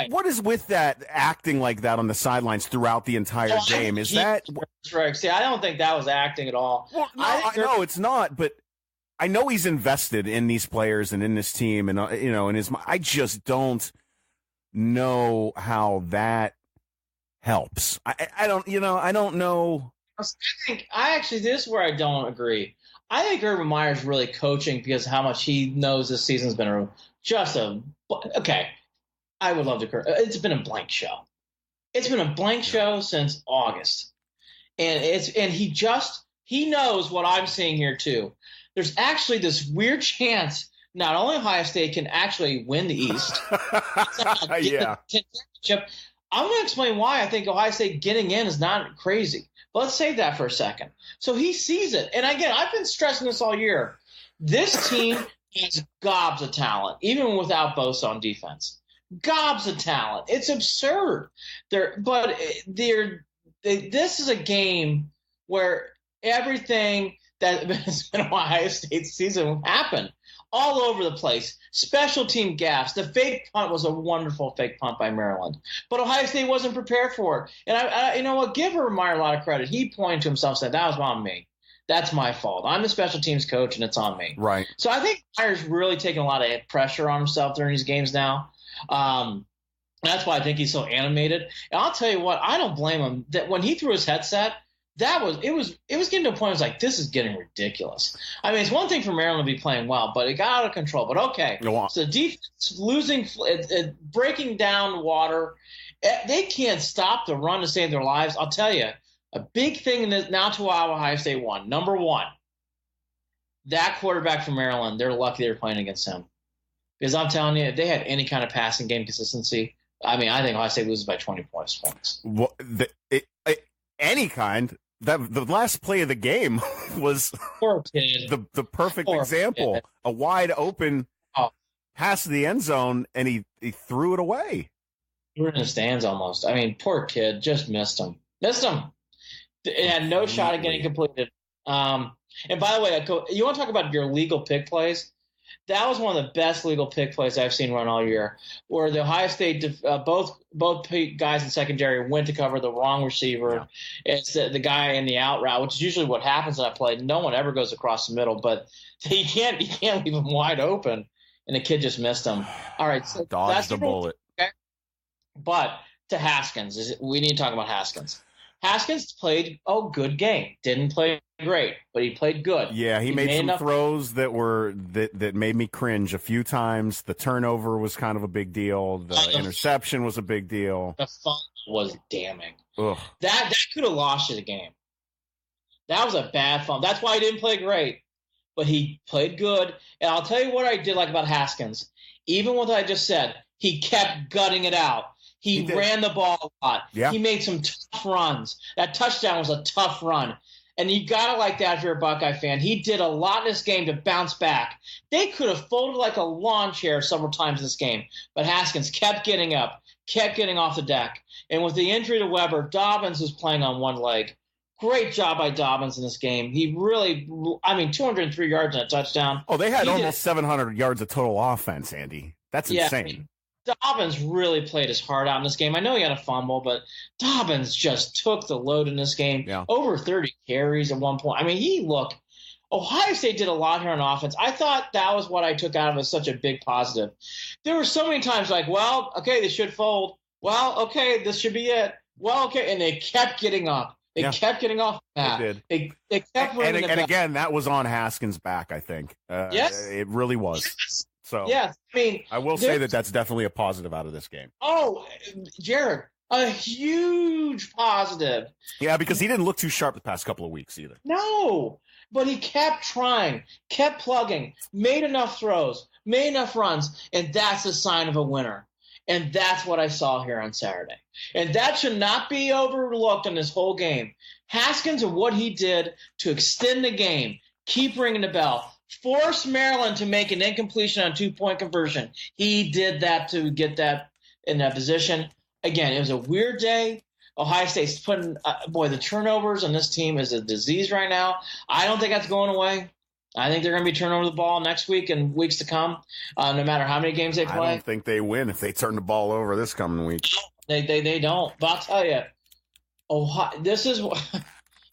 What is with that acting like that on the sidelines throughout the entire game? Is that right? See, I don't think that was acting at all. Well, no, it's not, but I know he's invested in these players and in this team and in his I just don't know how that helps. I don't know. This is where I don't agree. I think Urban Meyer's really coaching because how much he knows this season's been okay. I would love to. It's been a blank show. It's been a blank show since August, and he knows what I'm seeing here too. There's actually this weird chance not only Ohio State can actually win the East, yeah. the championship. I'm going to explain why I think Ohio State getting in is not crazy. But let's save that for a second. So he sees it, and again, I've been stressing this all year. This team has gobs of talent, even without Bosa on defense. Gobs of talent. It's absurd. This is a game where everything that has been Ohio State's season happened all over the place. Special team gaffes. The fake punt was a wonderful fake punt by Maryland, but Ohio State wasn't prepared for it. And I you know what? Give Meyer a lot of credit. He pointed to himself and said, "That was on me. That's my fault. I'm the special teams coach, and it's on me." Right. So I think Meyer's really taking a lot of pressure on himself during these games now. That's why I think he's so animated. And I'll tell you what, I don't blame him. That when he threw his headset, it was getting to a point. I was like, this is getting ridiculous. I mean, it's one thing for Maryland to be playing well, but it got out of control. But okay, so defense losing, breaking down water. They can't stop the run to save their lives. I'll tell you, a big thing in this, now to Ohio State won. Number one, that quarterback from Maryland, they're lucky they're playing against him. Because I'm telling you, if they had any kind of passing game consistency, I mean, I think Ohio State loses by 20 points. Well, any kind. The last play of the game was the perfect example. Kid. A wide open pass to the end zone, and he threw it away. He was in the stands almost. I mean, poor kid, just missed him. It had no shot at getting completed. And by the way, you want to talk about your legal pick plays? That was one of the best legal pick plays I've seen run all year, where the Ohio State both guys in secondary went to cover the wrong receiver. Yeah. It's the guy in the out route, which is usually what happens in that play. No one ever goes across the middle, but you can't leave him wide open, and the kid just missed him. All right, so dodged the bullet. Okay? But to Haskins, we need to talk about Haskins. Haskins played a good game. Didn't play great, but he played good. Yeah, he made some throws that made me cringe a few times. The turnover was kind of a big deal. The interception was a big deal. The fumble was damning. Ugh. That could have lost you the game. That was a bad fumble. That's why he didn't play great, but he played good. And I'll tell you what I did like about Haskins. Even with what I just said, he kept gutting it out. He ran the ball a lot. Yeah. He made some tough runs. That touchdown was a tough run. And you got to like that if you're a Buckeye fan. He did a lot in this game to bounce back. They could have folded like a lawn chair several times in this game. But Haskins kept getting up, kept getting off the deck. And with the injury to Weber, Dobbins was playing on one leg. Great job by Dobbins in this game. He really, 203 yards and a touchdown. Oh, they had almost 700 yards of total offense, Andy. That's insane. Dobbins really played his heart out in this game. I know he had a fumble, but Dobbins just took the load in this game. Yeah. Over 30 carries at one point. I mean, Ohio State did a lot here on offense. I thought that was what I took out of it as such a big positive. There were so many times like, well, okay, they should fold. Well, okay, this should be it. Well, okay, and they kept getting up. They kept getting off that. They did. They kept running and again, that was on Haskins' back, I think. Yes. It really was. Yes. So yes, I will say that's definitely a positive out of this game. Oh, Jared, a huge positive. Yeah, because he didn't look too sharp the past couple of weeks either. No, but he kept trying, kept plugging, made enough throws, made enough runs, and that's a sign of a winner. And that's what I saw here on Saturday. And that should not be overlooked in this whole game. Haskins and what he did to extend the game, keep ringing the bell, force Maryland to make an incompletion on 2-point conversion. He did that to get that in that position. Again, it was a weird day. Ohio State's putting the turnovers on this team is a disease right now. I don't think that's going away. I think they're going to be turning over the ball next week and weeks to come, no matter how many games they play. I don't think they win if they turn the ball over this coming week. They don't. But I'll tell you, this is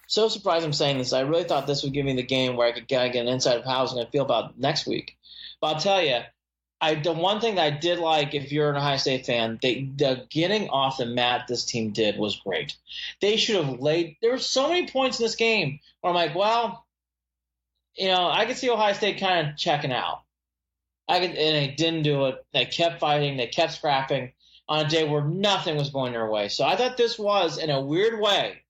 so surprised I'm saying this. I really thought this would give me the game where I could get an insight of how I was going to feel about next week. But I'll tell you, the one thing that I did like, if you're an Ohio State fan, the getting off the mat this team did was great. They should have laid – there were so many points in this game where I'm like, well, I could see Ohio State kind of checking out. And they didn't do it. They kept fighting. They kept scrapping. on a day where nothing was going their way. So I thought this was, in a weird way,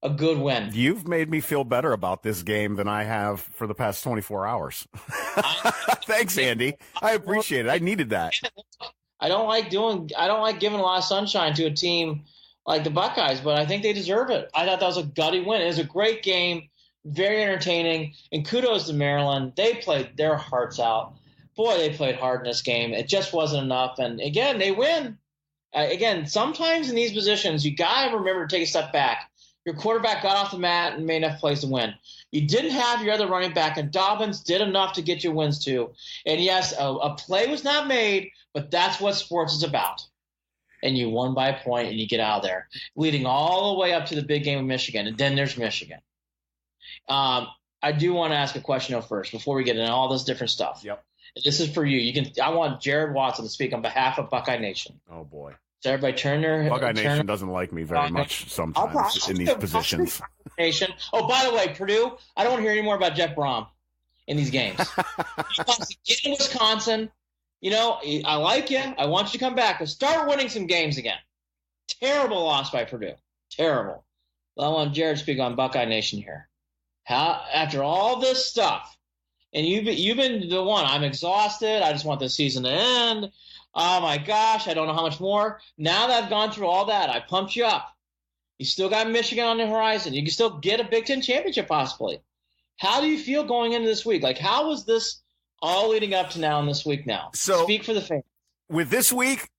a good win. You've made me feel better about this game than I have for the past 24 hours. Thanks, Andy. I appreciate it. I needed that. I don't like giving a lot of sunshine to a team like the Buckeyes, but I think they deserve it. I thought that was a gutty win. It was a great game, very entertaining, and kudos to Maryland. They played their hearts out. Boy, they played hard in this game. It just wasn't enough, and again, they win. Again, sometimes in these positions, you got to remember to take a step back. Your quarterback got off the mat and made enough plays to win. You didn't have your other running back, and Dobbins did enough to get you wins too. And yes, a play was not made, but that's what sports is about. And you won by a point, and you get out of there, leading all the way up to the big game of Michigan. And then there's Michigan. I do want to ask a question though first before we get into all this different stuff. Yep. This is for you. I want Jared Watson to speak on behalf of Buckeye Nation. Oh boy. So everybody turn their Buckeye Nation doesn't like me very much sometimes in these positions. Nation. Oh, by the way, Purdue, I don't want to hear any more about Jeff Brom in these games. He wants to get in Wisconsin. You know, I like you. I want you to come back, but start winning some games again. Terrible loss by Purdue. Terrible. Well, I want Jared to speak on Buckeye Nation here. After all this stuff, and you've been the one, I'm exhausted. I just want the season to end. Oh, my gosh, I don't know how much more. Now that I've gone through all that, I pumped you up. You still got Michigan on the horizon. You can still get a Big Ten championship possibly. How do you feel going into this week? Like, how was this all leading up to now and this week now? So, speak for the fans. With this week,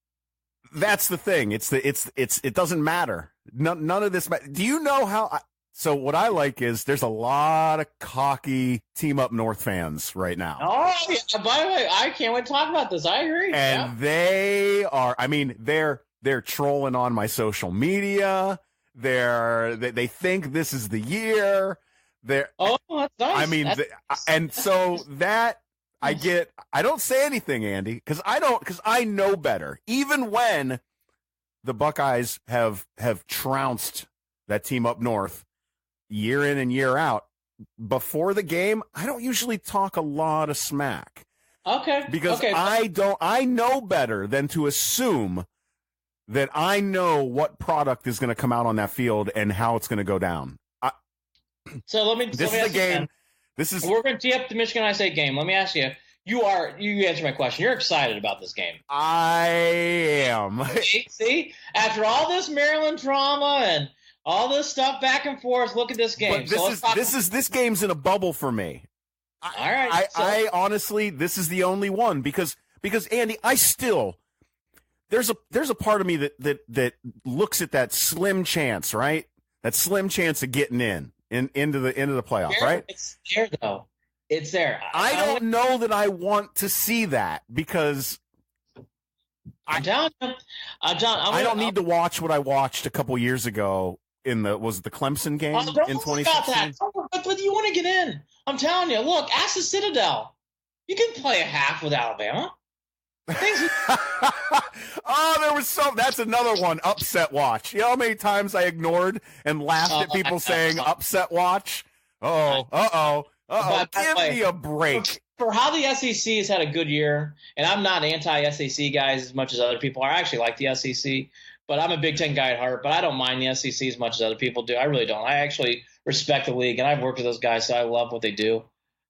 that's the thing. It doesn't matter. None of this. Do you know how? So what I like is there's a lot of cocky Team Up North fans right now. Oh, yeah. By the way, I can't wait to talk about this. I agree. And they are, I mean, they're trolling on my social media. They think this is the year. Oh, that's nice. I mean, and so that I don't say anything, Andy, because I know better. Even when the Buckeyes have trounced that Team Up North year in and year out, before the game, I don't usually talk a lot of smack. Okay. Because I know better than to assume that I know what product is going to come out on that field and how it's going to go down. This is a game. We're going to tee up the Michigan High State game. Let me ask you. You answer my question. You're excited about this game. I am. See? After all this Maryland drama and all this stuff back and forth, look at this game. But this game's in a bubble for me. All right. I honestly, this is the only one because Andy, there's a part of me that looks at that slim chance, right? That slim chance of getting into the playoff, right? It's there though. It's there. I don't know that I want to see that because I'm telling you, John. I don't need to watch what I watched a couple years ago was it the Clemson game in 2016? But you want to get in. I'm telling you. Look, ask the Citadel. You can play a half with Alabama. There was that's another one, upset watch. You know how many times I ignored and laughed at people saying upset watch? Give me a break. For how the SEC has had a good year, and I'm not anti-SEC guys as much as other people are. I actually like the SEC, but I'm a Big Ten guy at heart, but I don't mind the SEC as much as other people do. I really don't. I actually respect the league, and I've worked with those guys, so I love what they do.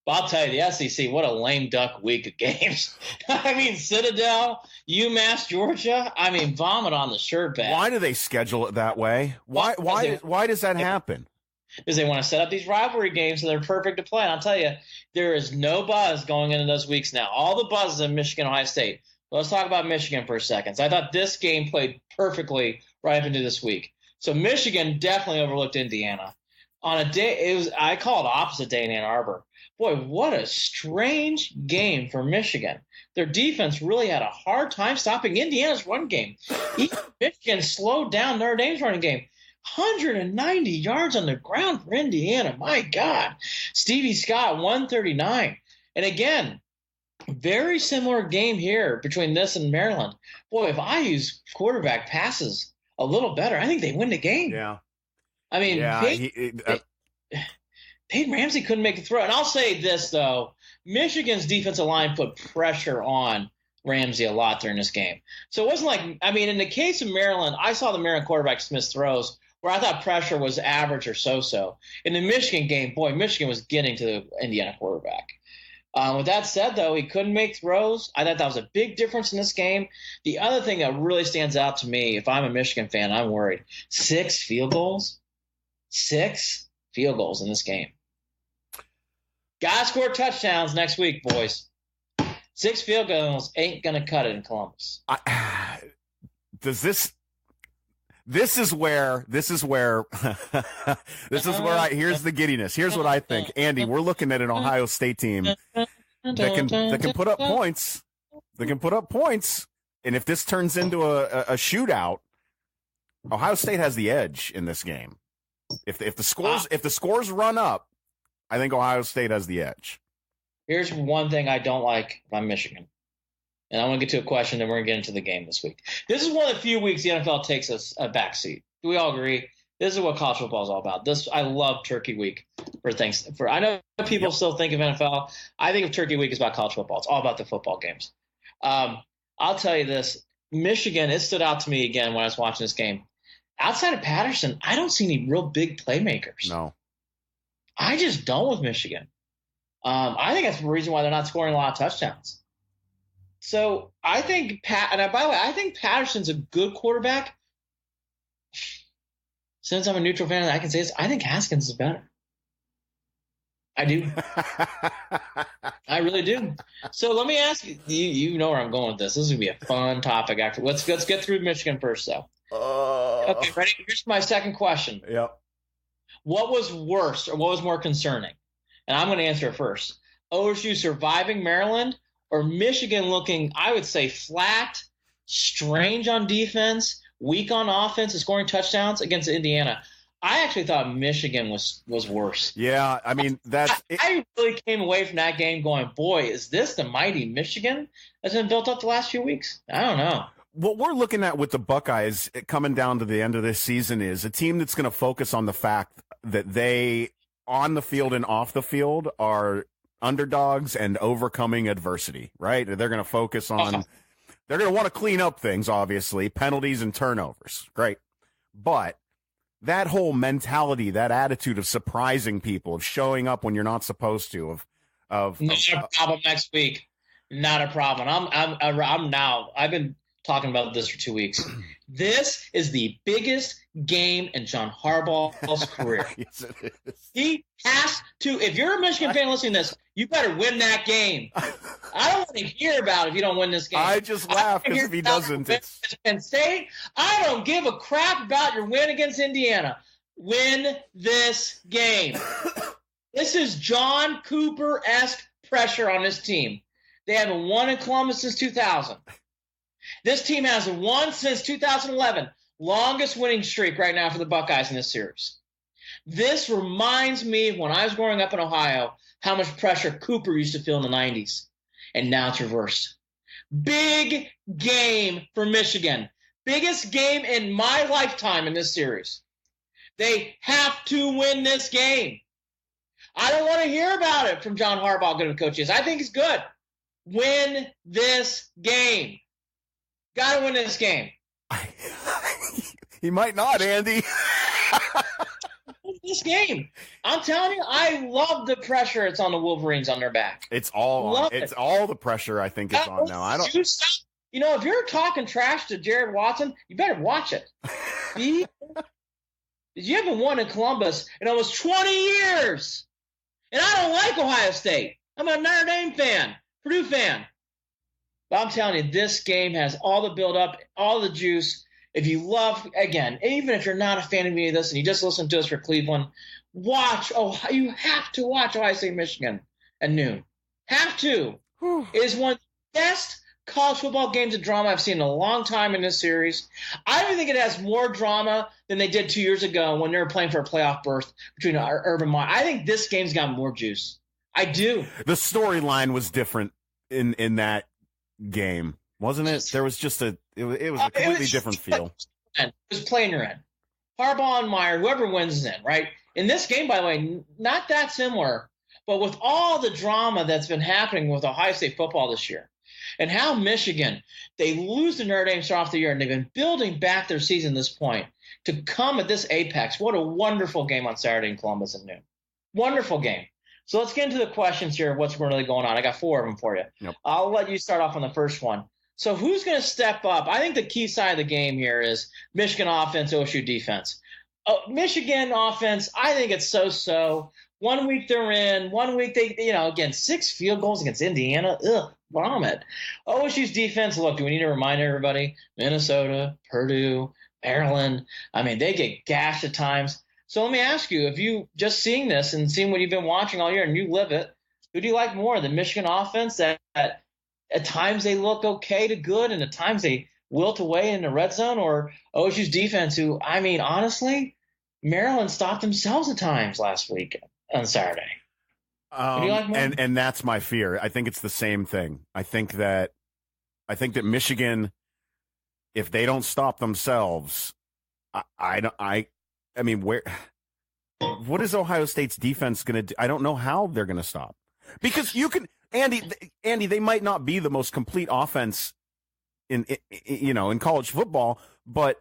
But I'll tell you, the SEC, what a lame duck week of games. I mean, Citadel, UMass, Georgia. I mean, vomit on the shirt bag. Why do they schedule it that way? Why does that happen? Because they want to set up these rivalry games so they're perfect to play. And I'll tell you, there is no buzz going into those weeks now. All the buzz is in Michigan, Ohio State. Let's talk about Michigan for a second. So I thought this game played perfectly right up into this week. So Michigan definitely overlooked Indiana. On a day, I call it opposite day in Ann Arbor. Boy, what a strange game for Michigan. Their defense really had a hard time stopping Indiana's run game. Even Michigan slowed down Notre Dame's running game. 190 yards on the ground for Indiana. My God. Stevie Scott, 139. And again, very similar game here between this and Maryland. Boy, if IU's quarterback passes a little better, I think they win the game. Yeah. I mean, Peyton Ramsey couldn't make the throw. And I'll say this, though. Michigan's defensive line put pressure on Ramsey a lot during this game. So it wasn't like, I mean, in the case of Maryland, I saw the Maryland quarterback miss throws where I thought pressure was average or so-so. In the Michigan game, boy, Michigan was getting to the Indiana quarterback. With that said, though, he couldn't make throws. I thought that was a big difference in this game. The other thing that really stands out to me, if I'm a Michigan fan, I'm worried. 6 field goals? 6 field goals in this game. Gotta score touchdowns next week, boys. 6 field goals ain't going to cut it in Columbus. This is where here's the giddiness. Here's what I think. Andy, we're looking at an Ohio State team that can put up points. They can put up points. And if this turns into a shootout, Ohio State has the edge in this game. If the scores run up, I think Ohio State has the edge. Here's one thing I don't like about Michigan. And I want to get to a question, then we're going to get into the game this week. This is one of the few weeks the NFL takes us a backseat. Do we all agree? This is what college football is all about. I love Turkey Week for I know people still think of NFL. I think of Turkey Week as about college football. It's all about the football games. I'll tell you this. Michigan, it stood out to me again when I was watching this game. Outside of Patterson, I don't see any real big playmakers. No. I just don't with Michigan. I think that's the reason why they're not scoring a lot of touchdowns. So I think by the way, I think Patterson's a good quarterback. Since I'm a neutral fan, I can say this. I think Haskins is better. I do. I really do. So let me ask you. You know where I'm going with this. This is gonna be a fun topic. After let's get through Michigan first, though. Okay, ready? Here's my second question. Yep. What was worse, or what was more concerning? And I'm going to answer it first. OSU surviving Maryland, or Michigan looking, I would say, flat, strange on defense, weak on offense, and scoring touchdowns against Indiana. I actually thought Michigan was worse. Yeah, I mean, I really came away from that game going, boy, is this the mighty Michigan that's been built up the last few weeks? I don't know. What we're looking at with the Buckeyes coming down to the end of this season is a team that's going to focus on the fact that they, on the field and off the field, are underdogs and overcoming adversity, right? They're going to focus on they're going to want to clean up things, obviously, penalties and turnovers. Great. But that whole mentality, that attitude of surprising people, of showing up when you're not supposed to, of not a problem next week. Not a problem. I've been talking about this for 2 weeks. This is the biggest game in John Harbaugh's career. Yes, it is. He has to. If you're a Michigan fan listening to this, you better win that game. I don't want to hear about it if you don't win this game. I just laugh because if he doesn't, it's Penn State. I don't give a crap about your win against Indiana. Win this game. This is John Cooper-esque pressure on this team. They haven't won in Columbus since 2000. This team hasn't won since 2011. Longest winning streak right now for the Buckeyes in this series. This reminds me of when I was growing up in Ohio, how much pressure Cooper used to feel in the 90s. And now it's reversed. Big game for Michigan. Biggest game in my lifetime in this series. They have to win this game. I don't want to hear about it from John Harbaugh, good of coaches. I think he's good. Win this game. Got to win this game. He might not, Andy. Win this game. I'm telling you, I love the pressure it's on the Wolverines on their back. It's all the pressure I think is on now. I don't. You know, if you're talking trash to Jared Watson, you better watch it. You haven't won in Columbus in almost 20 years. And I don't like Ohio State. I'm a Notre Dame fan, Purdue fan. But I'm telling you, this game has all the build-up, all the juice. If you love, again, even if you're not a fan of any of this and you just listen to us for Cleveland, you have to watch Ohio State, Michigan at noon. Have to. It is one of the best college football games of drama I've seen in a long time in this series. I don't think it has more drama than they did 2 years ago when they were playing for a playoff berth between Urban Meyer. I think this game's got more juice. I do. The storyline was different in that game, wasn't it? There was just it was a completely different feel. It was playing your end. Harbaugh and Meyer, whoever wins is in, right? In this game, by the way, not that similar, but with all the drama that's been happening with Ohio State football this year, And how Michigan, they lose to Notre Dame start off the year, and they've been building back their season at this point to come at this apex. What a wonderful game on Saturday in Columbus at noon. Wonderful game. So let's get into the questions here of what's really going on. I got 4 of them for you. Yep. I'll let you start off on the first one. So who's going to step up? I think the key side of the game here is Michigan offense, OSU defense. Michigan offense, I think it's so-so. 1 week they're in. 1 week they, again, 6 field goals against Indiana. Ugh, vomit. OSU's defense, look, do we need to remind everybody? Minnesota, Purdue, Maryland. I mean, they get gashed at times. So let me ask you, if you just seeing this and seeing what you've been watching all year and you live it, who do you like more? The Michigan offense that at times they look okay to good and at times they wilt away in the red zone, or OSU's defense who, I mean, honestly, Maryland stopped themselves at times last week on Saturday. Who do you like more? And that's my fear. I think it's the same thing. I think that Michigan, if they don't stop themselves, I mean, what is Ohio State's defense going to do? I don't know how they're going to stop, because you can, Andy, they might not be the most complete offense in college football, but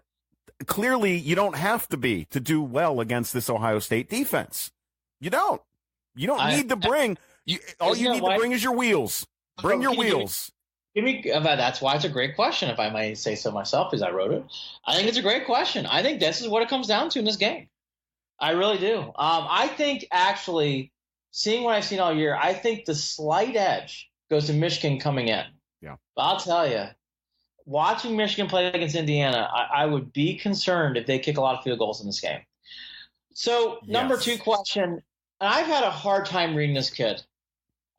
clearly you don't have to be to do well against this Ohio State defense. You don't need to bring, all you need to bring is your wheels. Bring your wheels. That's why it's a great question, if I might say so myself, because I wrote it. I think it's a great question. I think this is what it comes down to in this game. I really do. I think, actually, seeing what I've seen all year, I think the slight edge goes to Michigan coming in. Yeah. But I'll tell you, watching Michigan play against Indiana, I would be concerned if they kick a lot of field goals in this game. So, number 2 question, I've had a hard time reading this kid,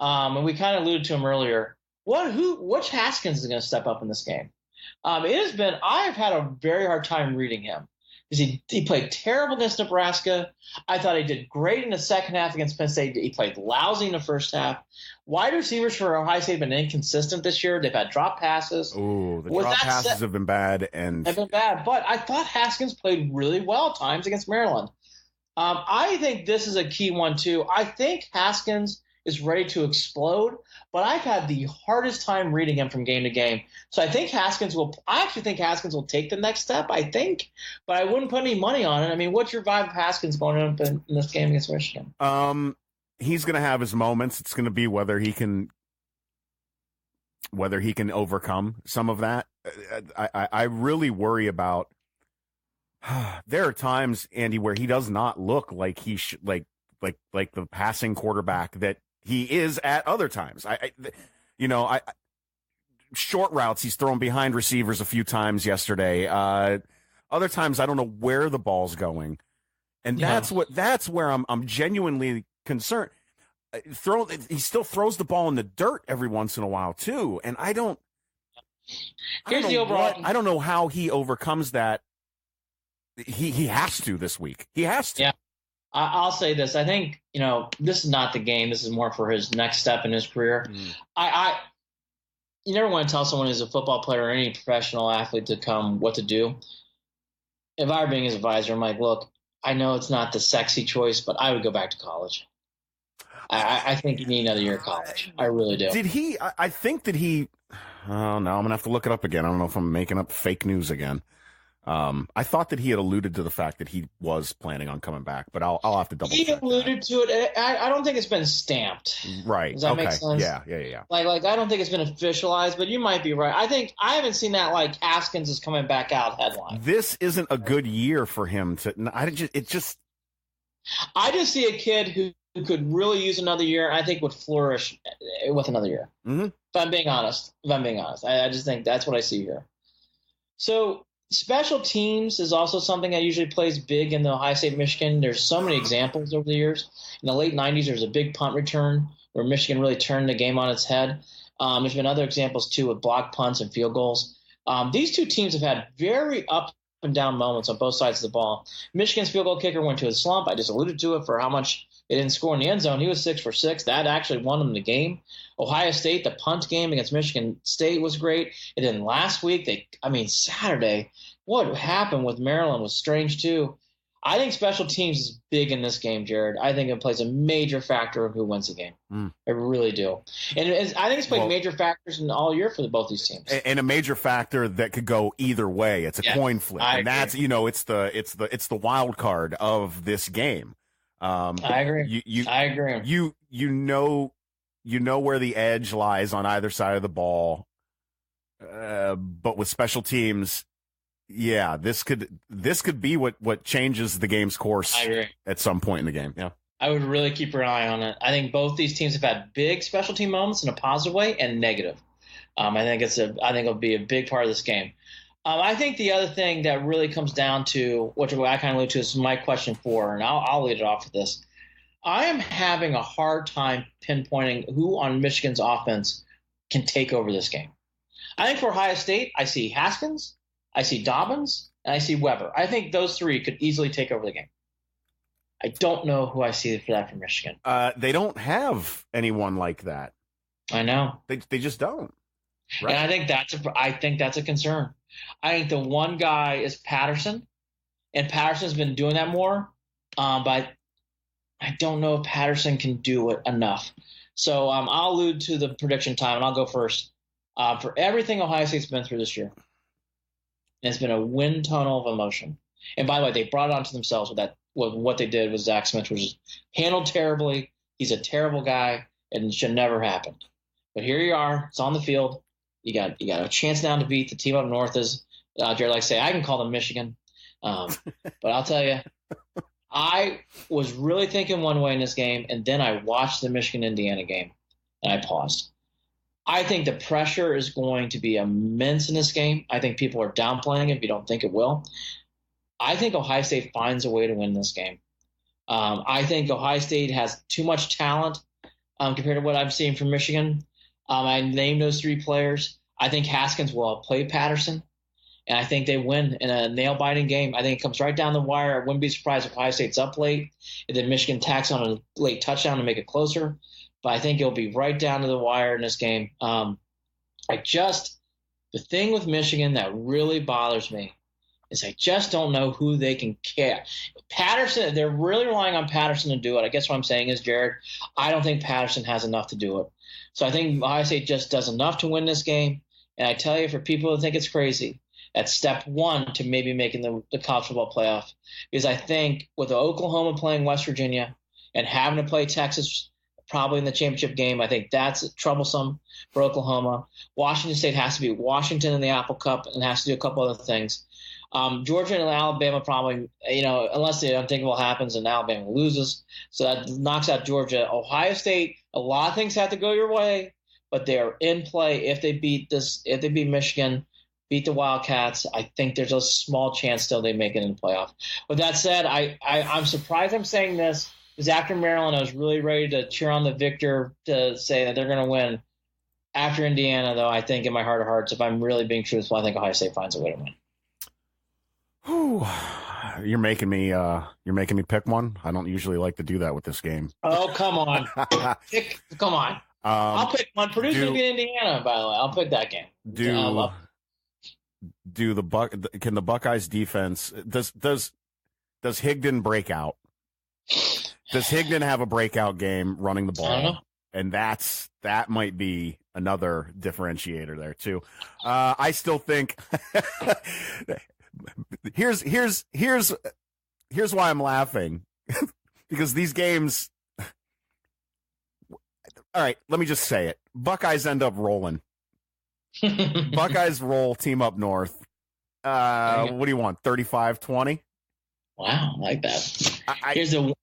and we kind of alluded to him earlier. Which Haskins is going to step up in this game? I've had a very hard time reading him, because he played terrible against Nebraska. I thought he did great in the second half against Penn State. He played lousy in the first half. Wide receivers for Ohio State have been inconsistent this year. They've had drop passes. Oh, the drop passes have been bad. Have been bad. But I thought Haskins played really well at times against Maryland. I think this is a key one, too. I think Haskins is ready to explode, but I've had the hardest time reading him from game to game. So I think Haskins will take the next step, but I wouldn't put any money on it. I mean, what's your vibe of Haskins going up in this game against Michigan? He's going to have his moments. It's going to be whether he can overcome some of that. I really worry about, there are times, Andy, where he does not look like he should, like the passing quarterback that he is at other times. Short routes, he's thrown behind receivers a few times yesterday. Other times, I don't know where the ball's going, and that's where I'm genuinely concerned. He still throws the ball in the dirt every once in a while too, and I don't know how he overcomes that. He has to this week. He has to. Yeah. I'll say this. I think, this is not the game. This is more for his next step in his career. You never want to tell someone who's a football player or any professional athlete to come what to do. If I were being his advisor, I'm like, look, I know it's not the sexy choice, but I would go back to college. I think you need another year of college. I really do. Did he? I think that he. Oh, no, I'm going to have to look it up again. I don't know if I'm making up fake news again. I thought that he had alluded to the fact that he was planning on coming back, but I'll have to double check. He alluded to it. I don't think it's been stamped. Right. Does that make sense? Yeah. Like I don't think it's been officialized, but you might be right. I haven't seen that like Haskins is coming back out headline. This isn't a good year for him to. I just see a kid who could really use another year. I think would flourish with another year. Mm-hmm. If I'm being honest, I just think that's what I see here. So. Special teams is also something that usually plays big in the Ohio State Michigan. There's so many examples over the years. In the late 90s, there was a big punt return where Michigan really turned the game on its head. There's been other examples, too, with blocked punts and field goals. These two teams have had very up and down moments on both sides of the ball. Michigan's field goal kicker went to a slump. I just alluded to it for how much they didn't score in the end zone. He was 6 for 6. That actually won them the game. Ohio State, the punt game against Michigan State was great. And then last week, Saturday, what happened with Maryland was strange too. I think special teams is big in this game, Jared. I think it plays a major factor of who wins the game. I really do. And I think it's played major factors in all year for both these teams. And a major factor that could go either way. It's a coin flip. And that's, it's the wild card of this game. I agree. I agree. You know where the edge lies on either side of the ball. But with special teams, this could be what changes the game's course at some point in the game. Yeah. I would really keep your eye on it. I think both these teams have had big special team moments in a positive way and negative. I think it'll be a big part of this game. I think the other thing that really comes down to, which I kind of allude to, is my question 4, and I'll lead it off with this. I am having a hard time pinpointing who on Michigan's offense can take over this game. I think for Ohio State, I see Haskins, I see Dobbins, and I see Weber. I think those 3 could easily take over the game. I don't know who I see for that for Michigan. They don't have anyone like that. I know. They just don't. Right. And I think that's a concern. I think the one guy is Patterson, and Patterson's been doing that more, but I don't know if Patterson can do it enough. So I'll allude to the prediction time, and I'll go first. For everything Ohio State's been through this year, it's been a wind tunnel of emotion. And by the way, they brought it onto themselves with that. What they did with Zach Smith, which was handled terribly. He's a terrible guy, and it should never happen. But here you are. It's on the field. You got a chance now to beat the team up north. As Jared likes to say, I can call them Michigan. But I'll tell you, I was really thinking one way in this game, and then I watched the Michigan-Indiana game, and I paused. I think the pressure is going to be immense in this game. I think people are downplaying it if you don't think it will. I think Ohio State finds a way to win this game. I think Ohio State has too much talent compared to what I'm seeing from Michigan. I named those 3 players. I think Haskins will play Patterson, and I think they win in a nail-biting game. I think it comes right down the wire. I wouldn't be surprised if Ohio State's up late, and then Michigan tacks on a late touchdown to make it closer. But I think it'll be right down to the wire in this game. The thing with Michigan that really bothers me is I just don't know who they can catch. Patterson, they're really relying on Patterson to do it. I guess what I'm saying is, Jared, I don't think Patterson has enough to do it. So I think Ohio State just does enough to win this game. And I tell you, for people who think it's crazy, that's step 1 to maybe making the college football playoff. Because I think with Oklahoma playing West Virginia and having to play Texas probably in the championship game, I think that's troublesome for Oklahoma. Washington State has to beat Washington in the Apple Cup and has to do a couple other things. Georgia and Alabama probably, unless the unthinkable happens and Alabama loses. So that knocks out Georgia. Ohio State, a lot of things have to go your way, but they are in play if they beat Michigan, beat the Wildcats. I think there's a small chance still they make it in the playoff. With that said, I'm surprised I'm saying this, because after Maryland, I was really ready to cheer on the victor to say that they're going to win. After Indiana, though, I think in my heart of hearts, if I'm really being truthful, I think Ohio State finds a way to win. Whew. You're making me pick one. I don't usually like to do that with this game. Oh, come on. Come on. I'll pick one. Purdue's going to be Indiana, by the way. I'll pick that game. Can the Buckeyes defense does Xighigan break out? Does Xighigan have a breakout game running the ball? I don't know. And that might be another differentiator there too. I still think here's why I'm laughing because these games. All right, let me just say it. Buckeyes end up rolling. Buckeyes roll team up north. What do you want? 35-20? Wow, I like that. Here's the only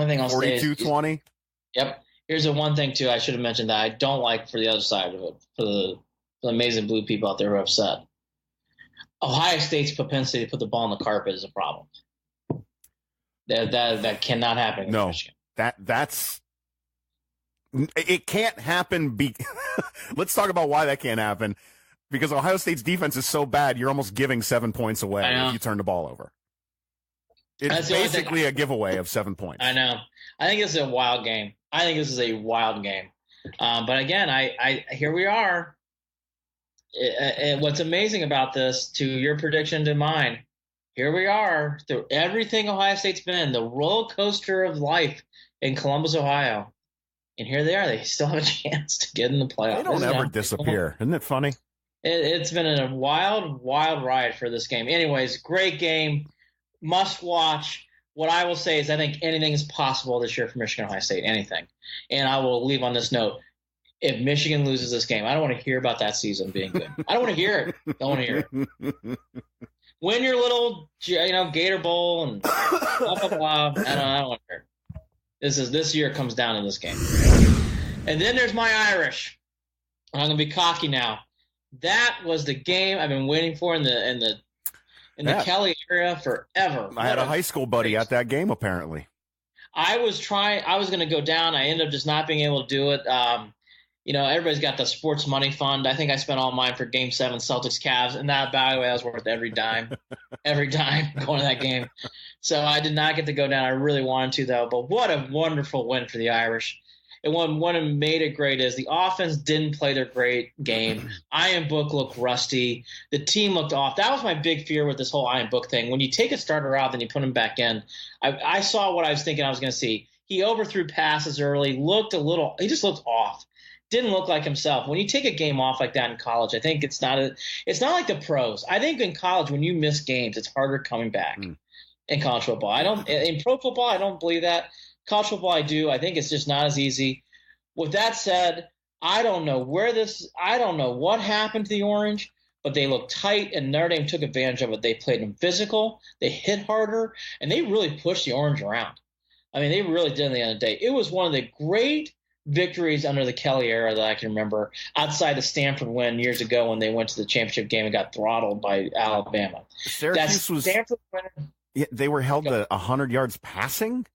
thing I'll say. 42-20? Yep. Here's the one thing, too, I should have mentioned that I don't like for the other side of it, for the amazing blue people out there who are upset. Ohio State's propensity to put the ball on the carpet is a problem. That cannot happen. No, that's it can't happen. Let's talk about why that can't happen. Because Ohio State's defense is so bad, you're almost giving 7 points away if you turn the ball over. It's basically a giveaway of 7 points. I know. I think this is a wild game. But again, I here we are. What's amazing about this, to your prediction to mine, here we are through everything Ohio State's been, the roller coaster of life in Columbus, Ohio. And here they are. They still have a chance to get in the playoffs. They don't ever disappear. Isn't it funny? It's been a wild, wild ride for this game. Anyways, great game. Must watch. What I will say is I think anything is possible this year for Michigan Ohio State. Anything. And I will leave on this note. If Michigan loses this game, I don't want to hear about that season being good. I don't want to hear it. Don't want to hear it. Win your little, Gator Bowl and blah, blah, blah. I don't want to hear it. This year comes down to this game. And then there's my Irish. I'm going to be cocky now. That was the game I've been waiting for in the Kelly area forever. I had a high school buddy at that game, apparently. I was going to go down. I ended up just not being able to do it. Everybody's got the sports money fund. I think I spent all mine for Game 7 Celtics Cavs, and that, by the way, I was worth every dime going to that game. So I did not get to go down. I really wanted to, though. But what a wonderful win for the Irish. And what made it great is the offense didn't play their great game. Ian Book looked rusty. The team looked off. That was my big fear with this whole Ian Book thing. When you take a starter out, then you put him back in. I saw what I was thinking I was going to see. He overthrew passes early, he just looked off. Didn't look like himself. When you take a game off like that in college, I think it's not like the pros. I think in college, when you miss games, it's harder coming back in college football. In pro football, I don't believe that. College football, I do. I think it's just not as easy. With that said, I don't know what happened to the Orange, but they looked tight, and Notre Dame took advantage of it. They played them physical, they hit harder, and they really pushed the Orange around. I mean, they really did at the end of the day. It was one of the great victories under the Kelly era that I can remember, outside the Stanford win years ago when they went to the championship game and got throttled by Alabama. They were held to 100 yards passing?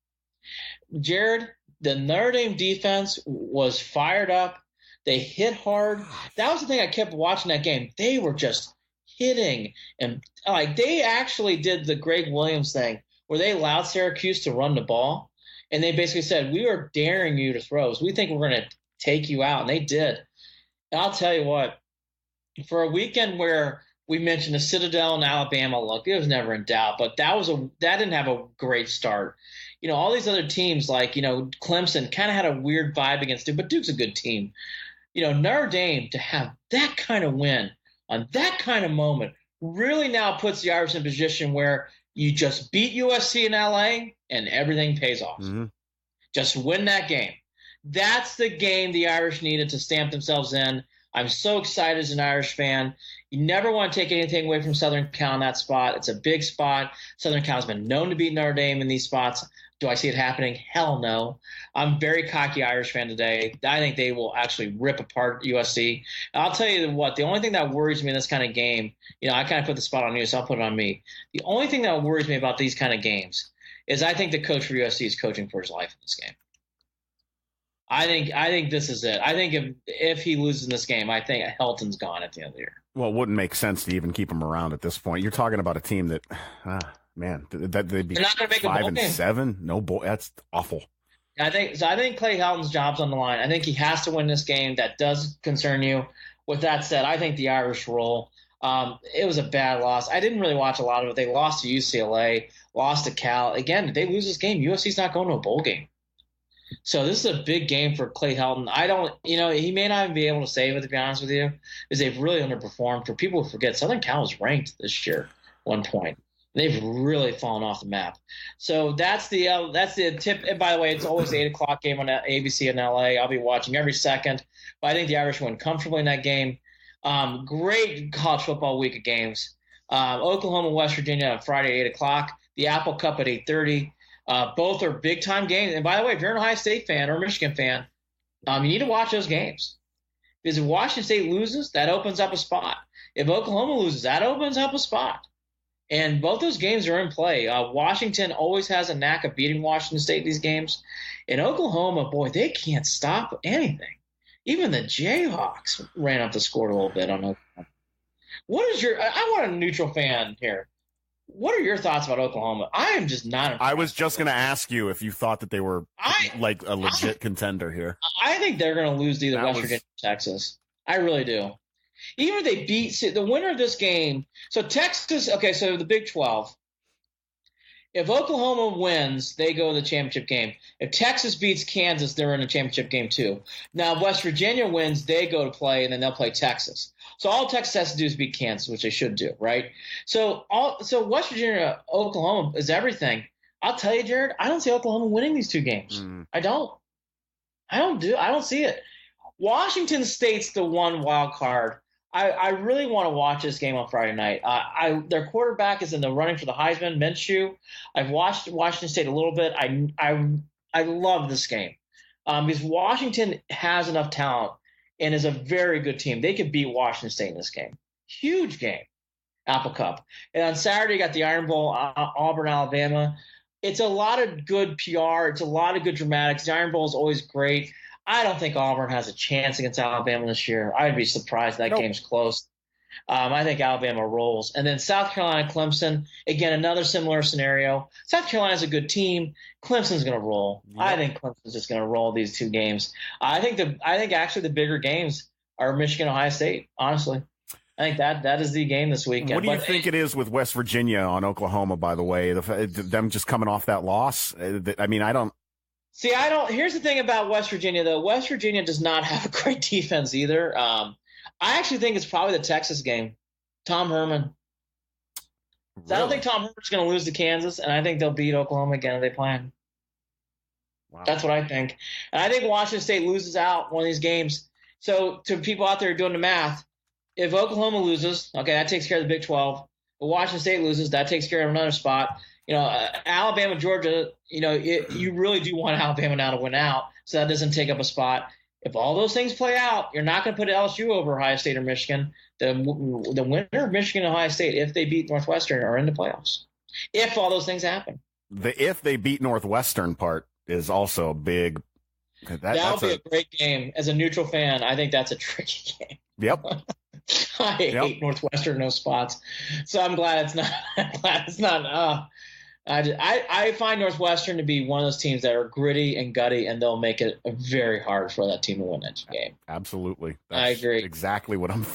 Jared, the Notre Dame defense was fired up. They hit hard. That was the thing I kept watching that game. They were just hitting, and they actually did the Greg Williams thing where they allowed Syracuse to run the ball, and they basically said, we are daring you to throw. So we think we're going to take you out, and they did. And I'll tell you what, for a weekend where we mentioned the Citadel and Alabama, look, it was never in doubt, but that didn't have a great start. All these other teams like, Clemson kind of had a weird vibe against Duke, but Duke's a good team. Notre Dame to have that kind of win on that kind of moment really now puts the Irish in a position where you just beat USC in LA and everything pays off. Mm-hmm. Just win that game. That's the game the Irish needed to stamp themselves in. I'm so excited as an Irish fan. You never want to take anything away from Southern Cal in that spot. It's a big spot. Southern Cal has been known to beat Notre Dame in these spots. Do I see it happening? Hell no. I'm a very cocky Irish fan today. I think they will actually rip apart USC. And I'll tell you what, the only thing that worries me in this kind of game, I kind of put the spot on you, so I'll put it on me. The only thing that worries me about these kind of games is I think the coach for USC is coaching for his life in this game. I think this is it. I think if he loses in this game, I think Helton's gone at the end of the year. Well, it wouldn't make sense to even keep him around at this point. You're talking about a team that, man, that they'd be 5-7. No boy, that's awful. I think Clay Helton's job's on the line. I think he has to win this game. That does concern you. With that said, I think the Irish roll. It was a bad loss. I didn't really watch a lot of it. They lost to UCLA, lost to Cal. Again, did they lose this game? USC's not going to a bowl game. So this is a big game for Clay Helton. He may not even be able to save it, to be honest with you, because they've really underperformed. For people who forget, Southern Cal was ranked this year at one point. They've really fallen off the map. So that's the tip. And by the way, it's always the 8 o'clock game on ABC in LA. I'll be watching every second. But I think the Irish win comfortably in that game. Great college football week of games. Oklahoma, West Virginia on Friday, 8 o'clock. The Apple Cup at 8:30. Both are big-time games. And by the way, if you're an Ohio State fan or a Michigan fan, you need to watch those games. Because if Washington State loses, that opens up a spot. If Oklahoma loses, that opens up a spot. And both those games are in play. Washington always has a knack of beating Washington State in these games. And Oklahoma, boy, they can't stop anything. Even the Jayhawks ran up the score a little bit on Oklahoma. I want a neutral fan here. What are your thoughts about Oklahoma? I am just not impressed. I was just going to ask you if you thought that they were like a legit contender here. I think they're going to lose to either West Virginia or Texas. I really do. Even if they beat the winner of this game. So Texas, okay, so the Big 12, If Oklahoma wins, they go to the championship game. If Texas beats Kansas, they're in the championship game too. Now, if West Virginia wins, they go to play, and then they'll play Texas. So all Texas has to do is beat Kansas, which they should do, right? So West Virginia, Oklahoma is everything. I'll tell you, Jared, I don't see Oklahoma winning these 2 games. I don't see it. Washington State's the one wild card. I really want to watch this game on Friday night. Their quarterback is in the running for the Heisman, Minshew. I've watched Washington State a little bit. I love this game because Washington has enough talent and is a very good team. They could beat Washington State in this game. Huge game, Apple Cup. And on Saturday, you got the Iron Bowl, Auburn, Alabama. It's a lot of good PR. It's a lot of good dramatics. The Iron Bowl is always great. I don't think Auburn has a chance against Alabama this year. I'd be surprised that game's close. I think Alabama rolls. And then South Carolina, Clemson, again, another similar scenario. South Carolina's a good team. Clemson's going to roll. Yep. I think Clemson's just going to roll these 2 games. I think actually the bigger games are Michigan, Ohio State, honestly. I think that is the game this weekend. What do you think it is with West Virginia on Oklahoma, by the way? Them just coming off that loss? I mean, I don't. See, here's the thing about West Virginia, though. West Virginia does not have a great defense either. I actually think it's probably the Texas game. Tom Herman. Really? So I don't think Tom Herman's going to lose to Kansas, and I think they'll beat Oklahoma again if they play him. Wow. That's what I think. And I think Washington State loses out one of these games. So to people out there doing the math, if Oklahoma loses, okay, that takes care of the Big 12. If Washington State loses, that takes care of another spot. Alabama, Georgia, you really do want Alabama now to win out, so that doesn't take up a spot. If all those things play out, you're not going to put LSU over Ohio State or Michigan. The winner of Michigan and Ohio State, if they beat Northwestern, are in the playoffs. If all those things happen. The if they beat Northwestern part is also big. That'll be a great game. As a neutral fan, I think that's a tricky game. Yep. I hate Northwestern no spots, so I'm glad it's not. I find Northwestern to be one of those teams that are gritty and gutty, and they'll make it very hard for that team to win that game. Absolutely, I agree. Exactly what I'm.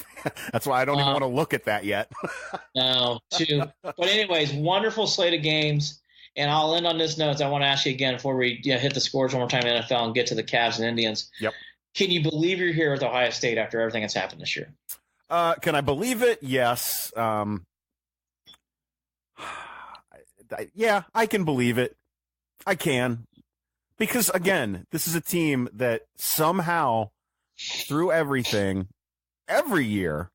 That's why I don't even want to look at that yet. No, too. But anyways, wonderful slate of games, and I'll end on this note. I want to ask you again before we hit the scores one more time in the NFL and get to the Cavs and Indians. Yep. Can you believe you're here with Ohio State after everything that's happened this year? Can I believe it? Yes. Yeah, I can believe it. I can. Because, again, this is a team that somehow, through everything, every year,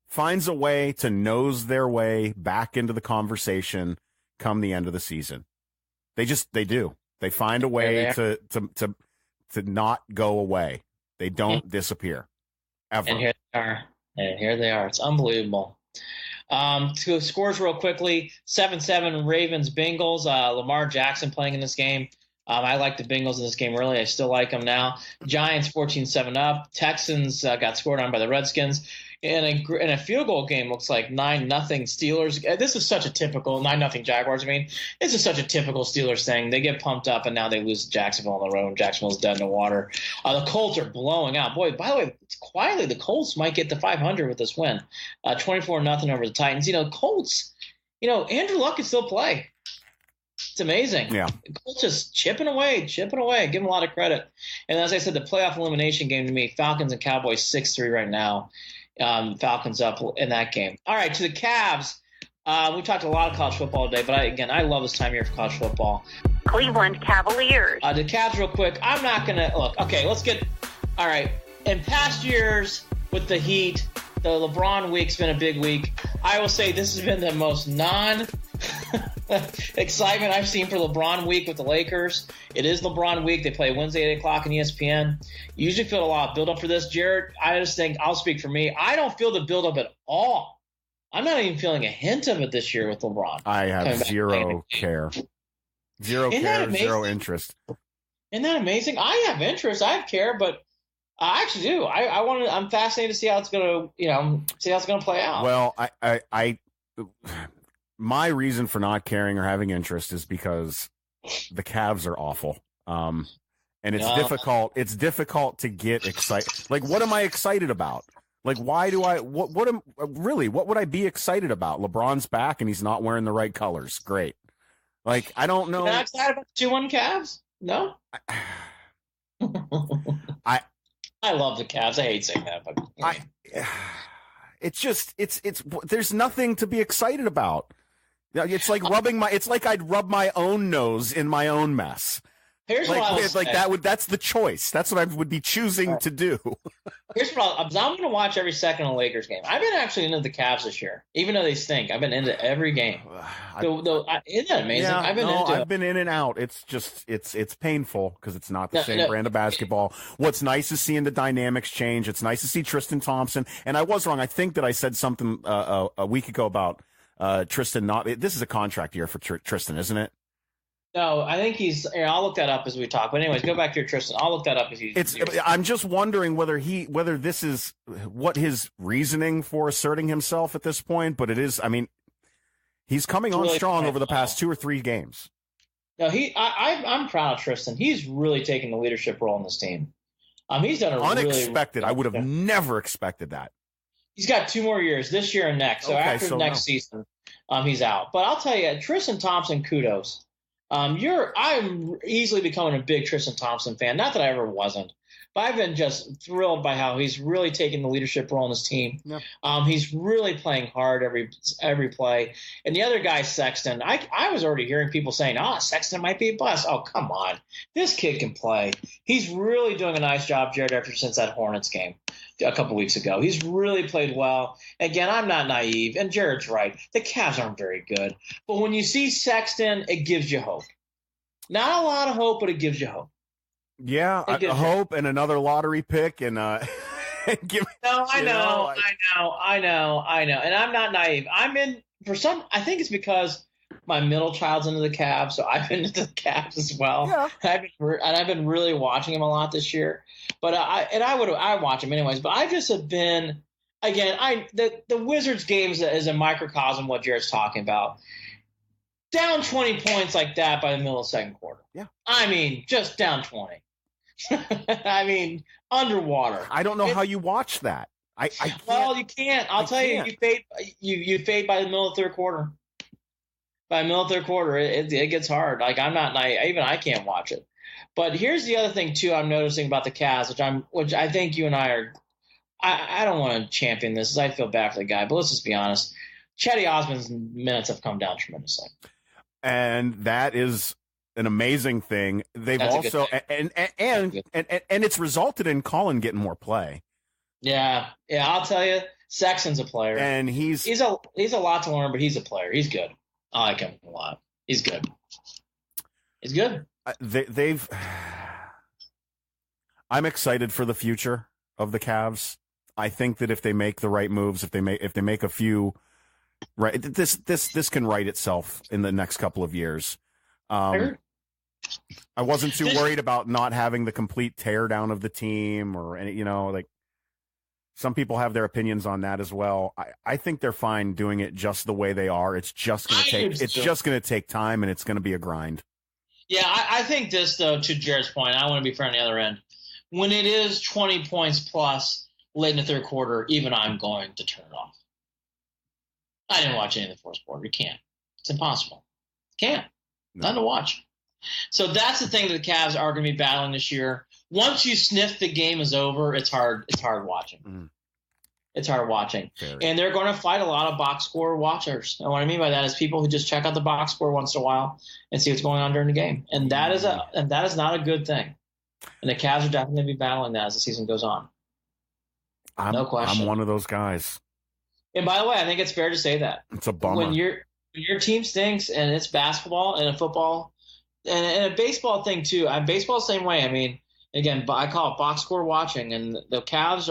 finds a way to nose their way back into the conversation come the end of the season. They do. They find a way to not go away. They don't disappear. Ever. And here they are. It's unbelievable. To scores real quickly, 7-7 Ravens Bengals. Lamar Jackson playing in this game. I like the Bengals in this game, really. I still like them now. Giants 14-7 up. Texans got scored on by the Redskins. In a field goal game, looks like 9-0 Steelers. This is such a typical 9-0 Jaguars. I mean, this is such a typical Steelers thing. They get pumped up, and now they lose to Jacksonville on the road. Jacksonville's dead in the water. The Colts are blowing out. Boy, by the way, quietly, the Colts might get to 500 with this win. 24-0 over the Titans. Colts, Andrew Luck can still play. It's amazing. Yeah. The Colts just chipping away. Give them a lot of credit. And as I said, the playoff elimination game to me, Falcons and Cowboys 6-3 right now. Falcons up in that game. All right, to the Cavs. We talked a lot of college football today, but I love this time of year for college football. Cleveland Cavaliers. The Cavs real quick. I'm not going to – look, okay, let's get – all right. In past years with the Heat, the LeBron week's been a big week. I will say this has been the most excitement I've seen for LeBron week with the Lakers. It is LeBron week. They play Wednesday at 8 o'clock on ESPN. You usually feel a lot of build-up for this. Jared, I just think – I'll speak for me. I don't feel the build-up at all. I'm not even feeling a hint of it this year with LeBron. I have zero care. Zero care, zero interest. Isn't that amazing? I have interest. I have care, but I actually do. I'm fascinated to see how it's going to play out. Well, my reason for not caring or having interest is because the Cavs are awful. And it's difficult. It's difficult to get excited. Like, what am I excited about? Like, why do what would I be excited about? LeBron's back and he's not wearing the right colors. Great. Like, I don't know. You're not excited about the 2-1 Cavs? No? I love the Cavs. I hate saying that, but there's nothing to be excited about. It's like it's like I'd rub my own nose in my own mess. Here's what I was like. That's the choice. That's what I would be choosing to do. Here's what I'm going to watch every second of the Lakers game. I've been actually into the Cavs this year, even though they stink. I've been into every game. Isn't that amazing? Yeah, I've been in and out. It's just it's painful because it's not the same brand of basketball. What's nice is seeing the dynamics change. It's nice to see Tristan Thompson. And I was wrong. I think that I said something a week ago about Tristan. This is a contract year for Tristan, isn't it? No, I think he's. I'll look that up as we talk. But anyways, go back to your Tristan. I'll look that up as you. I'm just wondering whether this is what his reasoning for asserting himself at this point. But it is. I mean, he's coming on strong over the past 2 or 3 games. No, I'm proud of Tristan. He's really taken the leadership role in this team. He's done unexpected. I would have never expected that. He's got 2 more years, this year and next. So after next season, he's out. But I'll tell you, Tristan Thompson, kudos. I'm easily becoming a big Tristan Thompson fan. Not that I ever wasn't, but I've been just thrilled by how he's really taking the leadership role in this team. Yep. He's really playing hard every play. And the other guy, Sexton, I was already hearing people saying, Sexton might be a bust. Oh, come on. This kid can play. He's really doing a nice job, Jared, ever since that Hornets game a couple weeks ago. He's really played well. Again, I'm not naive, and Jared's right. The Cavs aren't very good. But when you see Sexton, it gives you hope. Not a lot of hope, but it gives you hope. Yeah, hope and another lottery pick and I know. And I'm not naive. I think it's because my middle child's into the Cavs, so I've been into the Cavs as well. Yeah. I've been really watching him a lot this year. But I watch him anyways. But I just have been, again, the Wizards games is a microcosm of what Jared's talking about. Down 20 points like that by the middle of the second quarter. Yeah. I mean, just down 20. I mean, underwater. I don't know how you watch that. Well, you can't. I'll tell you, you fade by the middle of the third quarter. By the middle of the third quarter, it gets hard. Like, I'm not naive. Even I can't watch it. But here's the other thing too. I'm noticing about the Cavs, which I think you and I are. I don't want to champion this, because I feel bad for the guy. But let's just be honest. Chetty Osman's minutes have come down tremendously, and that is an amazing thing. They've also and it's resulted in Colin getting more play. Yeah. I'll tell you, Sexton's a player, and he's a lot to learn, but he's a player. He's good. I like him a lot. He's good. He's good. I'm excited for the future of the Cavs. I think that if they make the right moves, if they make a few right, this can right itself in the next couple of years. I wasn't too worried about not having the complete tear down of the team or any, like some people have their opinions on that as well. I think they're fine doing it just the way they are. It's just going to take time, and it's going to be a grind. Yeah, I think this, though, to Jared's point, I want to be fair on the other end. When it is 20 points plus late in the third quarter, even I'm going to turn it off. I didn't watch any of the fourth quarter. You can't. It's impossible. Can't. No. Nothing to watch. So that's the thing that the Cavs are going to be battling this year. Once you sniff the game is over, it's hard watching. Mm. It's hard watching. And they're going to fight a lot of box score watchers. And what I mean by that is people who just check out the box score once in a while and see what's going on during the game. And that is not a good thing. And the Cavs are definitely going to be battling that as the season goes on. No question. I'm one of those guys. And by the way, I think it's fair to say that. It's a bummer. When your team stinks, and it's basketball and a football and a baseball thing too. Baseball the same way. I mean, again, I call it box score watching, and the Cavs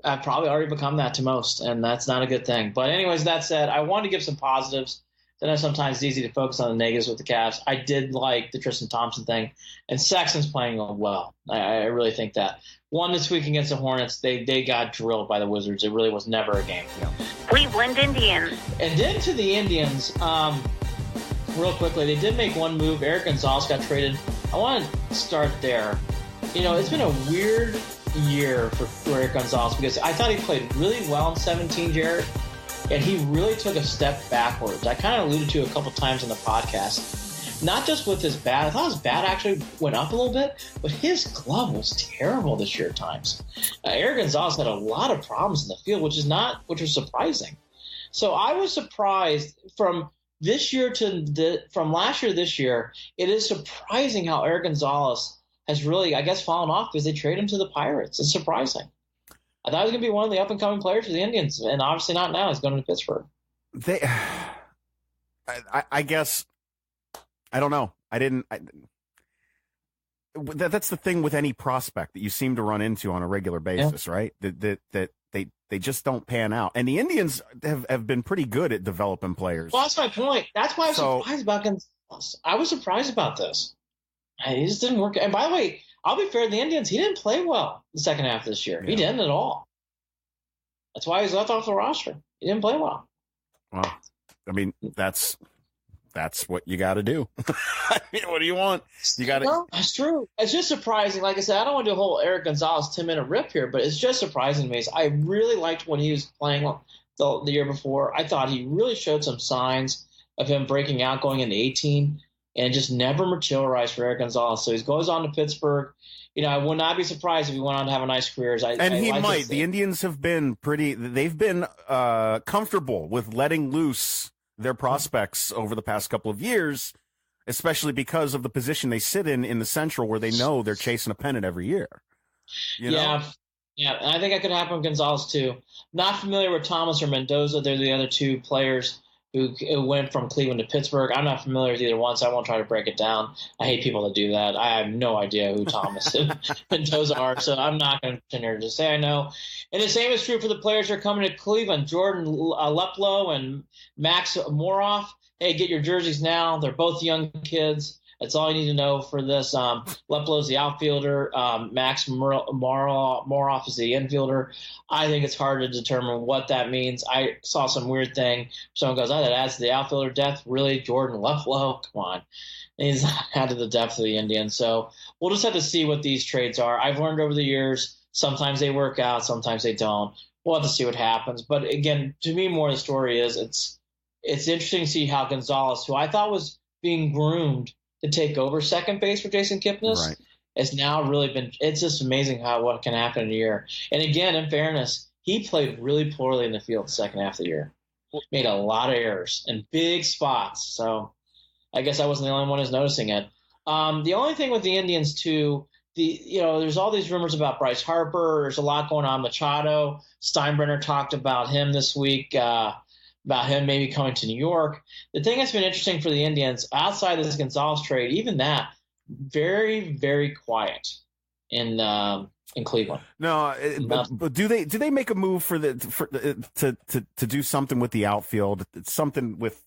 have probably already become that to most, and that's not a good thing. But anyways, that said, I wanted to give some positives. I know sometimes it's easy to focus on the negatives with the Cavs. I did like the Tristan Thompson thing, and Sexton's playing well. I really think that. One this week against the Hornets, they got drilled by the Wizards. It really was never a game. No. Cleveland Indians. And then to the Indians, real quickly, they did make one move. Eric Gonzalez got traded. I want to start there. It's been a weird year for Eric Gonzalez because I thought he played really well in 17, Jared, and he really took a step backwards. I kind of alluded to it a couple times in the podcast. not just with his bat. I thought his bat actually went up a little bit, but his glove was terrible this year at times. Eric Gonzalez had a lot of problems in the field, which was surprising. So I was surprised from this year from last year to this year. It is surprising how Eric Gonzalez has really, I guess, fallen off because they trade him to the Pirates. It's surprising. I thought he was going to be one of the up-and-coming players for the Indians, and obviously not now. He's going to Pittsburgh. I guess, I don't know. That's the thing with any prospect that you seem to run into on a regular basis, right? That they just don't pan out. And the Indians have been pretty good at developing players. Well, that's my point. That's why I was surprised about Gonzalez. I was surprised about this. He just didn't work. And by the way, I'll be fair to the Indians. He didn't play well the second half of this year. Yeah. He didn't at all. That's why he's left off the roster. He didn't play well. Well, I mean, that's what you got to do. I mean, what do you want? You got to. No, that's true. It's just surprising. Like I said, I don't want to do a whole Eric Gonzalez 10-minute rip here, but it's just surprising to me. I really liked when he was playing the year before. I thought he really showed some signs of him breaking out going into 18. And just never materialized for Eric Gonzalez. So he goes on to Pittsburgh. I would not be surprised if he went on to have a nice career. He might. The Indians have been they've been comfortable with letting loose their prospects over the past couple of years, especially because of the position they sit in the Central, where they know they're chasing a pennant every year. Yeah. And I think that could happen with Gonzalez too. Not familiar with Thomas or Mendoza. They're the other two players who went from Cleveland to Pittsburgh. I'm not familiar with either one, so I won't try to break it down. I hate people that do that. I have no idea who Thomas and Mendoza are, so I'm not going to pretend here to say I know. And the same is true for the players who are coming to Cleveland. Jordan Leplo and Max Moroff. Hey, get your jerseys now. They're both young kids. That's all you need to know for this. Leplo's the outfielder. Max Moroff is the infielder. I think it's hard to determine what that means. I saw some weird thing. Someone goes, that adds to the outfielder depth. Really? Jordan Leplo? Come on. And he's not added the depth of the Indians. So we'll just have to see what these trades are. I've learned over the years, sometimes they work out, sometimes they don't. We'll have to see what happens. But again, to me, more the story is it's interesting to see how Gonzalez, who I thought was being groomed to take over second base for Jason Kipnis, right, has now really been – it's just amazing what can happen in a year. And again, in fairness, he played really poorly in the field the second half of the year. Made a lot of errors in big spots. So I guess I wasn't the only one who's noticing it. The only thing with the Indians, too, there's all these rumors about Bryce Harper. There's a lot going on. Machado, Steinbrenner talked about him this week, about him maybe coming to New York. The thing that's been interesting for the Indians, outside of this Gonzalez trade, even that, very, very quiet in Cleveland. No, but do they make a move to do something with the outfield? It's something with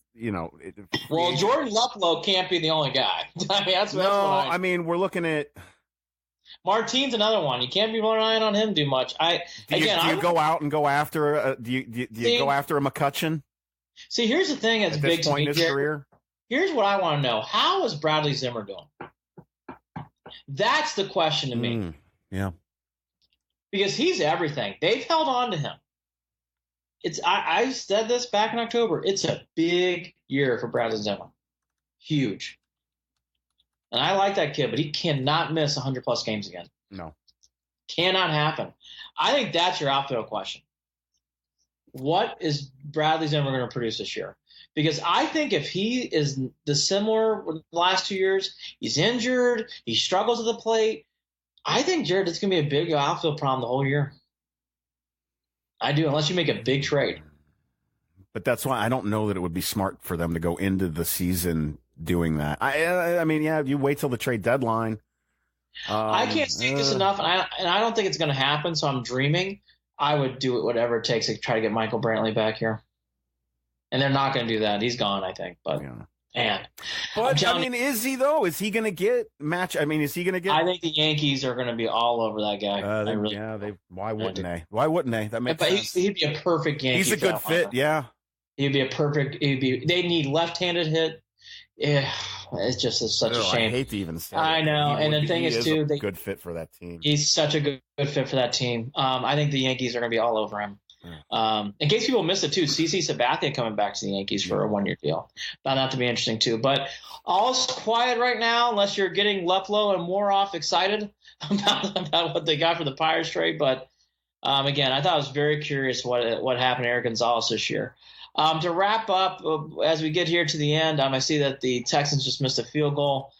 Well, Jordan Leplo can't be the only guy. I mean, that's I mean, we're looking at Martine's another one. You can't be relying on him too much. Do you go out and go after? Do you go after a McCutcheon? See, here's the thing that's big to me. In his career? Here's what I want to know: how is Bradley Zimmer doing? That's the question to me. Yeah, because he's everything. They've held on to him. I said this back in October. It's a big year for Bradley Zimmer, huge. And I like that kid, but he cannot miss 100-plus games again. No. Cannot happen. I think that's your outfield question. What is Bradley Zimmer going to produce this year? Because I think if he is similar with the last 2 years, he's injured, he struggles at the plate, I think, Jared, it's going to be a big outfield problem the whole year. I do, unless you make a big trade. But that's why I don't know that it would be smart for them to go into the season doing that. I mean, yeah, you wait till the trade deadline. I can't say this enough, and I don't think it's going to happen, so I'm dreaming. I would do whatever it takes to try to get Michael Brantley back here. And they're not going to do that. He's gone, I think. But, is he, though? Is he going to get match? I mean, is he going to get? I think the Yankees are going to be all over that guy. Why wouldn't they? Why wouldn't they? That makes sense. He'd be a perfect Yankee. He's a good fit, yeah. He'd be a perfect – they need left-handed hit. Yeah, it's just such a shame. I hate to even say I know, and the thing is, good fit for that team. He's such a good fit for that team. I think the Yankees are going to be all over him. In case people missed it too, CC Sabathia coming back to the Yankees for a 1-year deal. Found that to be interesting too. But all's quiet right now, unless you're getting Leflow and Moroff excited about what they got for the Pirates trade. But again, I thought it was very curious what happened to Eric Gonzalez this year. To wrap up, as we get here to the end, I see that the Texans just missed a field goal.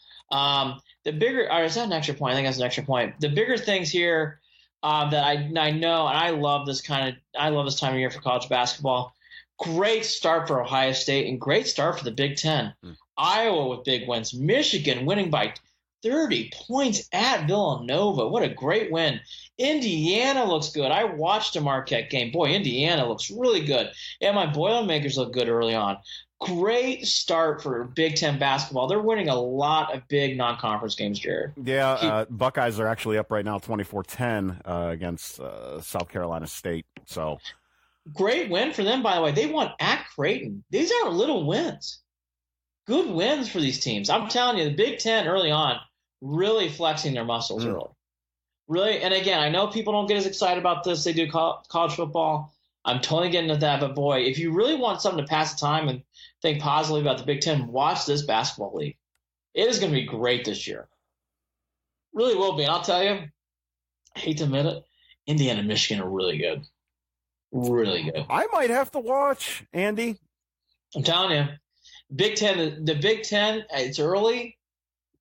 The bigger, or is that an extra point? I think that's an extra point. The bigger things here that I know, and I love this time of year for college basketball. Great start for Ohio State and great start for the Big Ten. Iowa with big wins. Michigan winning by 30 points at Villanova. What a great win. Indiana looks good. I watched a Marquette game. Boy, Indiana looks really good. And my Boilermakers look good early on. Great start for Big Ten basketball. They're winning a lot of big non-conference games, Jared. Yeah, Buckeyes are actually up right now 24-10 against South Carolina State. So great win for them, by the way. They won at Creighton. These aren't little wins. Good wins for these teams. I'm telling you, the Big Ten early on really flexing their muscles early. Really, and again, I know people don't get as excited about this. They do college football. I'm totally getting into that. But, boy, if you really want something to pass the time and think positively about the Big Ten, watch this basketball league. It is going to be great this year. Really will be. And I'll tell you, I hate to admit it, Indiana and Michigan are really good. Really good. I might have to watch, Andy. I'm telling you. The Big Ten, it's early.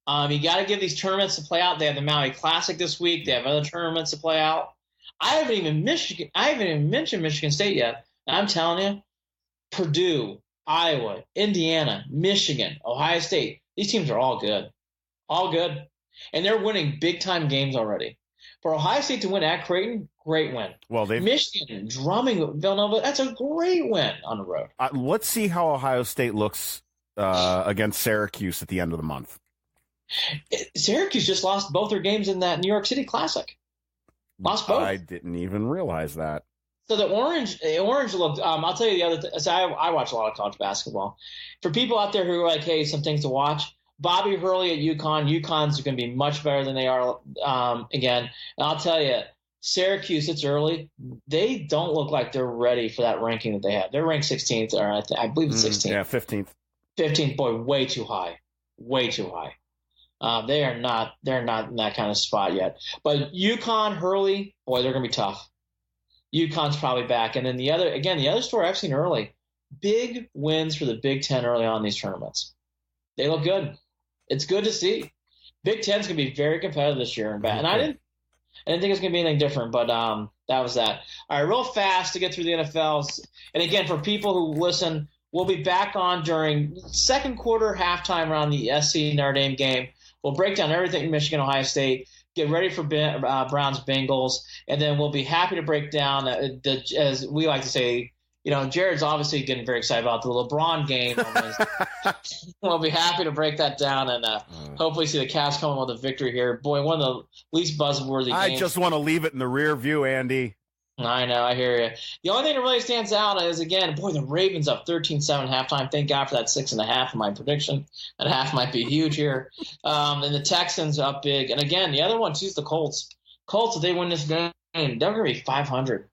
You got to give these tournaments to play out. They have the Maui Classic this week. They have other tournaments to play out. I haven't even mentioned Michigan State yet. And I'm telling you, Purdue, Iowa, Indiana, Michigan, Ohio State, these teams are all good. All good. And they're winning big-time games already. For Ohio State to win at Creighton, great win. Well, Michigan drumming Villanova, that's a great win on the road. Let's see how Ohio State looks against Syracuse at the end of the month. Syracuse just lost both their games in that New York City Classic. Lost both. I didn't even realize that. So the orange looked. I'll tell you the other thing. So I watch a lot of college basketball. For people out there who are like, hey, some things to watch. Bobby Hurley at UConn. UConn's going to be much better than they are again. And I'll tell you, Syracuse, it's early. They don't look like they're ready for that ranking that they have. They're ranked 16th, or I believe it's 16th. Yeah, 15th. 15th, boy, way too high. Way too high. They're not in that kind of spot yet. But UConn, Hurley, boy, they're going to be tough. UConn's probably back. And then the other story I've seen early, big wins for the Big Ten early on in these tournaments. They look good. It's good to see. Big Ten's going to be very competitive this year. And I didn't think it's going to be anything different, but that was that. All right, real fast to get through the NFL. And again, for people who listen, we'll be back on during second quarter halftime around the SC Notre Dame game. We'll break down everything Michigan, Ohio State, get ready for Browns, Bengals, and then we'll be happy to break down, as we like to say, Jared's obviously getting very excited about the LeBron game. We'll be happy to break that down and hopefully see the Cavs coming with a victory here. Boy, one of the least buzzworthy games. I just want to leave it in the rear view, Andy. I know, I hear you. The only thing that really stands out is, again, boy, the Ravens up 13-7 at halftime. Thank God for that 6.5 in my prediction. That half might be huge here. And the Texans up big. And, again, the other one, too, is the Colts. Colts, if they win this game, they're going to be 500.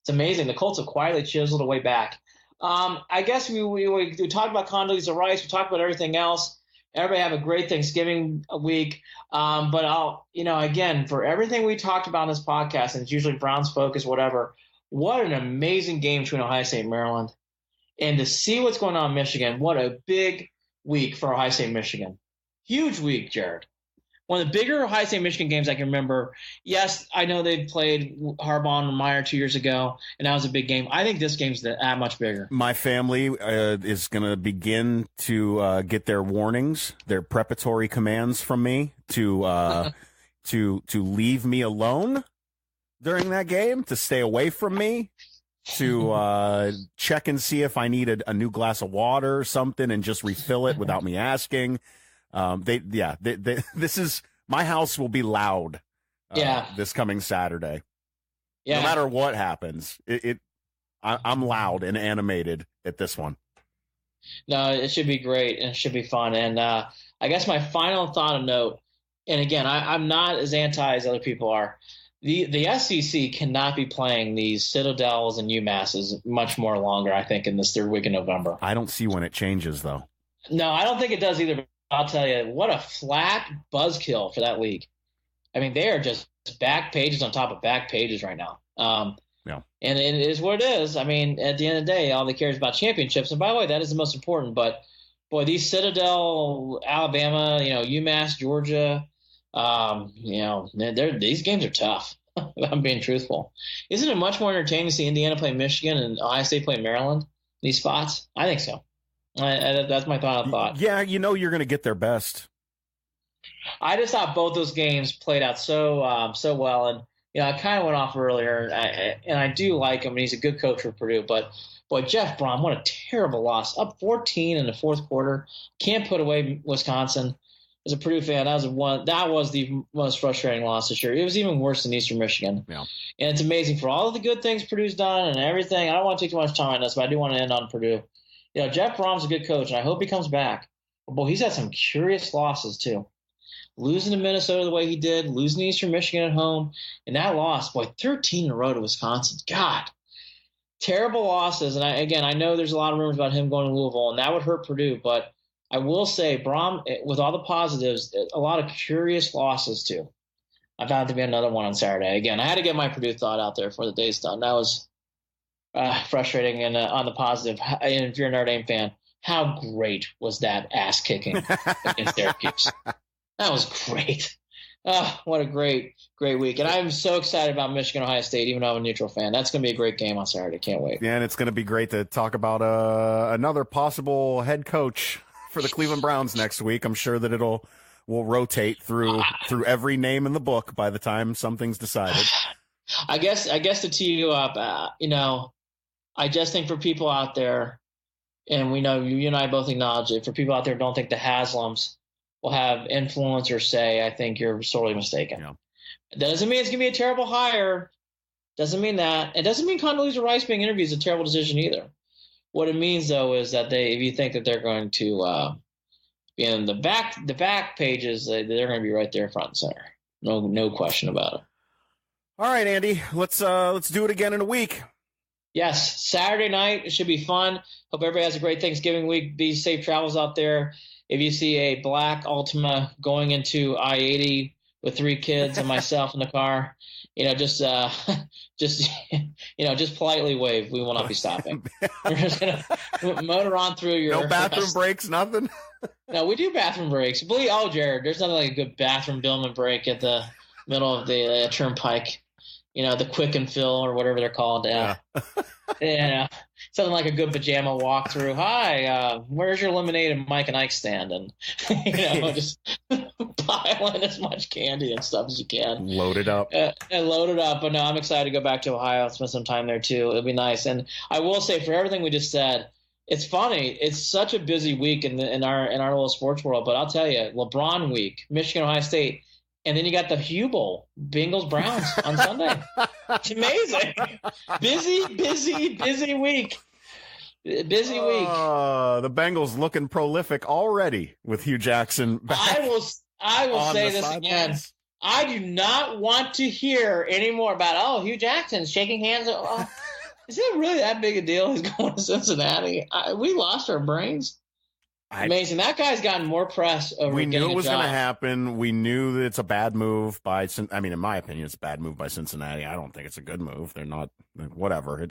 It's amazing. The Colts have quietly chiseled away back. I guess we talked about Condoleezza Rice. We talked about everything else. Everybody have a great Thanksgiving week. But again, for everything we talked about in this podcast, and it's usually Browns focus, whatever, what an amazing game between Ohio State and Maryland. And to see what's going on in Michigan, what a big week for Ohio State and Michigan. Huge week, Jared. One of the bigger Ohio State Michigan games I can remember. Yes, I know they played Harbaugh and Meyer 2 years ago, and that was a big game. I think this game's that much bigger. My family is going to begin to get their warnings, their preparatory commands from me to leave me alone during that game, to stay away from me, to check and see if I needed a new glass of water or something and just refill it without me asking. This is, my house will be loud. This coming Saturday. Yeah. No matter what happens, I'm loud and animated at this one. No, it should be great and it should be fun. And I guess my final thought of note, and again, I'm not as anti as other people are. The SEC cannot be playing these Citadels and UMasses much more longer, I think, in this third week in November. I don't see when it changes, though. No, I don't think it does either. But I'll tell you, what a flat buzzkill for that league. I mean, they are just back pages on top of back pages right now. Yeah. And it is what it is. I mean, at the end of the day, all they care is about championships. And by the way, that is the most important. But, boy, these Citadel, Alabama, UMass, Georgia, these games are tough. I'm being truthful. Isn't it much more entertaining to see Indiana play Michigan and Ohio State play Maryland, these spots? I think so. That's my final thought. Yeah, you're going to get their best. I just thought both those games played out so well. And, I kind of went off earlier, and I do like him, and he's a good coach for Purdue. But, boy, Jeff Brom, what a terrible loss. Up 14 in the fourth quarter. Can't put away Wisconsin. As a Purdue fan, that was the most frustrating loss this year. It was even worse than Eastern Michigan. Yeah. And it's amazing for all of the good things Purdue's done and everything. I don't want to take too much time on this, but I do want to end on Purdue. Jeff Brom's a good coach, and I hope he comes back. But, boy, he's had some curious losses, too. Losing to Minnesota the way he did, losing to Eastern Michigan at home, and that loss, boy, 13 in a row to Wisconsin. God, terrible losses. And I know there's a lot of rumors about him going to Louisville, and that would hurt Purdue. But I will say, Brom, with all the positives, a lot of curious losses too. I found it to be another one on Saturday. Again, I had to get my Purdue thought out there for the day's done. That was frustrating. And on the positive, and if you're a Notre Dame fan, how great was that ass kicking against Syracuse? That was great. Oh, what a great week. And I'm so excited about Michigan, Ohio State, even though I'm a neutral fan. That's going to be a great game on Saturday. Can't wait. Yeah, and it's going to be great to talk about another possible head coach for the Cleveland Browns next week. I'm sure that we'll rotate through every name in the book by the time something's decided. I guess to tee you up, I just think for people out there, and we know you and I both acknowledge it, for people out there who don't think the Haslams will have influence or say, I think you're sorely mistaken. Yeah. That doesn't mean it's going to be a terrible hire. Doesn't mean that. It doesn't mean Condoleezza Rice being interviewed is a terrible decision either. What it means, though, is that if you think that they're going to be in the back pages, they're going to be right there front and center. No question about it. All right, Andy, let's do it again in a week. Yes, Saturday night. It should be fun. Hope everybody has a great Thanksgiving week. Be safe travels out there. If you see a black Altima going into I-80 with 3 kids and myself in the car, just politely wave. We will not be stopping. We're just gonna motor on through your. No bathroom breaks, nothing. No, we do bathroom breaks. Jared, there's nothing like a good bathroom Billman break at the middle of the turnpike. The quick and fill or whatever they're called. Yeah. Something like a good pajama walkthrough. Hi, where's your lemonade and Mike and Ike stand? And just pile in as much candy and stuff as you can. Load it up. And load it up. But no, I'm excited to go back to Ohio and spend some time there too. It'll be nice. And I will say, for everything we just said, it's funny. It's such a busy week in our little sports world. But I'll tell you, LeBron week, Michigan, Ohio State. And then you got the Hugh Bowl, Bengals Browns on Sunday. It's amazing. Busy week. Busy week. The Bengals looking prolific already with Hugh Jackson back. I will say this again. I do not want to hear any more about Hugh Jackson's shaking hands. Is it really that big a deal? He's going to Cincinnati. We lost our brains. Amazing. That guy's gotten more press over. We knew it was going to happen. We knew that it's a bad move in my opinion, it's a bad move by Cincinnati. I don't think it's a good move. They're not, whatever.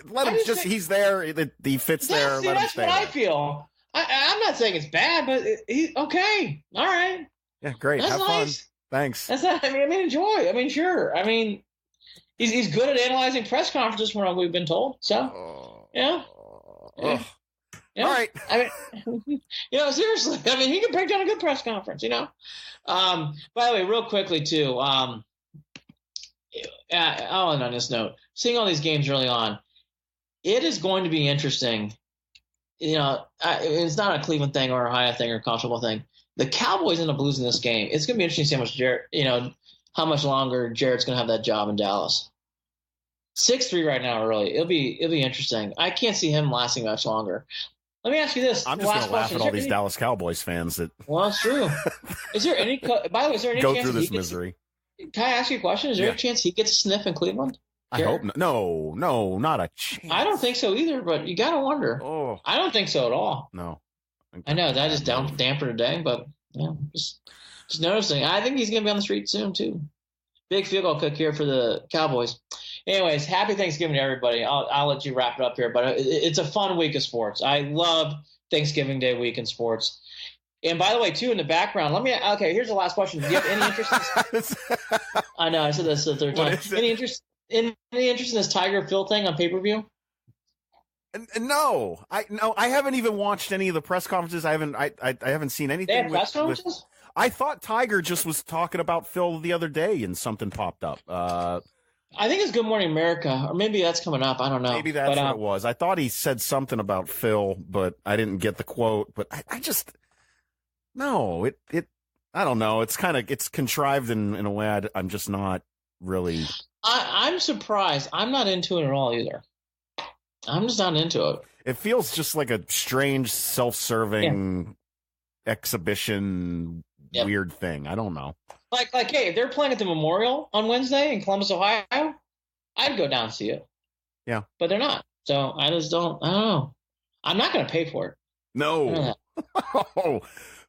Let him he's there. He fits there. Let him stay That's what there. I feel. I'm not saying it's bad, but he's okay. All right. Yeah, great. That's Have nice. fun. Thanks. That's not, enjoy. Sure. He's good at analyzing press conferences from what we've been told. So, yeah. All right. Seriously. He can break down a good press conference, By the way, real quickly, too, and on this note, seeing all these games early on, it is going to be interesting. It's not a Cleveland thing or a Ohio thing or a college football thing. The Cowboys end up losing this game. It's going to be interesting to see how much longer Jared's going to have that job in Dallas. 6-3 right now early. It'll be interesting. I can't see him lasting much longer. Let me ask you this. I'm just going to laugh at all these Dallas Cowboys fans that. Well, that's true. Is there any? By the way, is there any go chance through this misery? Can I ask you a question? Is there a chance he gets a sniff in Cleveland? I hope not. No, not a chance. I don't think so either, but you got to wonder. Oh. I don't think so at all. No. I know, that just damper today, but just noticing. I think he's going to be on the street soon, too. Big field goal kick here for the Cowboys. Anyways, happy Thanksgiving to everybody. I'll let you wrap it up here, but it's a fun week of sports. I love Thanksgiving Day week in sports. And by the way, too, in the background, here's the last question. Do you have any interest in this? I know, I said this the third time. Any interest in this Tiger Phil thing on pay-per-view? No, I haven't even watched any of the press conferences. I haven't seen anything. They have press conferences? I thought Tiger just was talking about Phil the other day and something popped up. I think it's Good Morning America, or maybe that's coming up. I don't know. Maybe that's what it was. I thought he said something about Phil, but I didn't get the quote. But I just no, I don't know. It's contrived in a way I'm just not really. I'm surprised. I'm not into it at all either. I'm just not into it. It feels just like a strange, self-serving exhibition, weird thing. I don't know. Like, hey, if they're playing at the Memorial on Wednesday in Columbus, Ohio, I'd go down and see it. Yeah. But they're not. So I don't know. I'm not going to pay for it. No.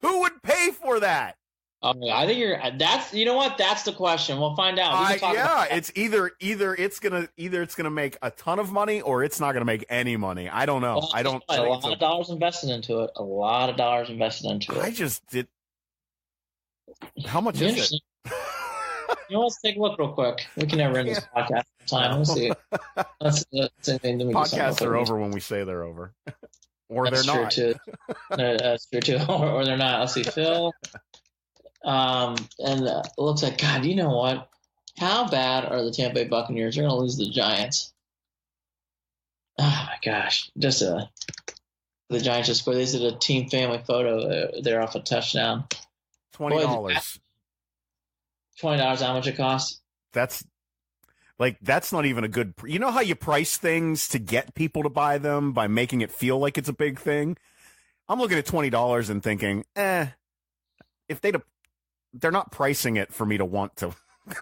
Who would pay for that? I think that's the question. We'll find out. It's either it's gonna make a ton of money or it's not gonna make any money. I don't know. A lot of dollars invested into it. I just did. How much is it? Let's take a look real quick. We can never end this podcast time. Let's see. Podcasts are over when we say they're over, or that's they're not. True too. That's true too. Or they're not. Let's see, Phil. It looks like, God, you know what? How bad are the Tampa Bay Buccaneers? They're going to lose the Giants. Oh, my gosh. The Giants just scored. They did a team family photo. They're off a touchdown. $20. $20, how much it costs? That's not even a good. You know how you price things to get people to buy them by making it feel like it's a big thing? I'm looking at $20 and thinking, if they're not pricing it for me to want to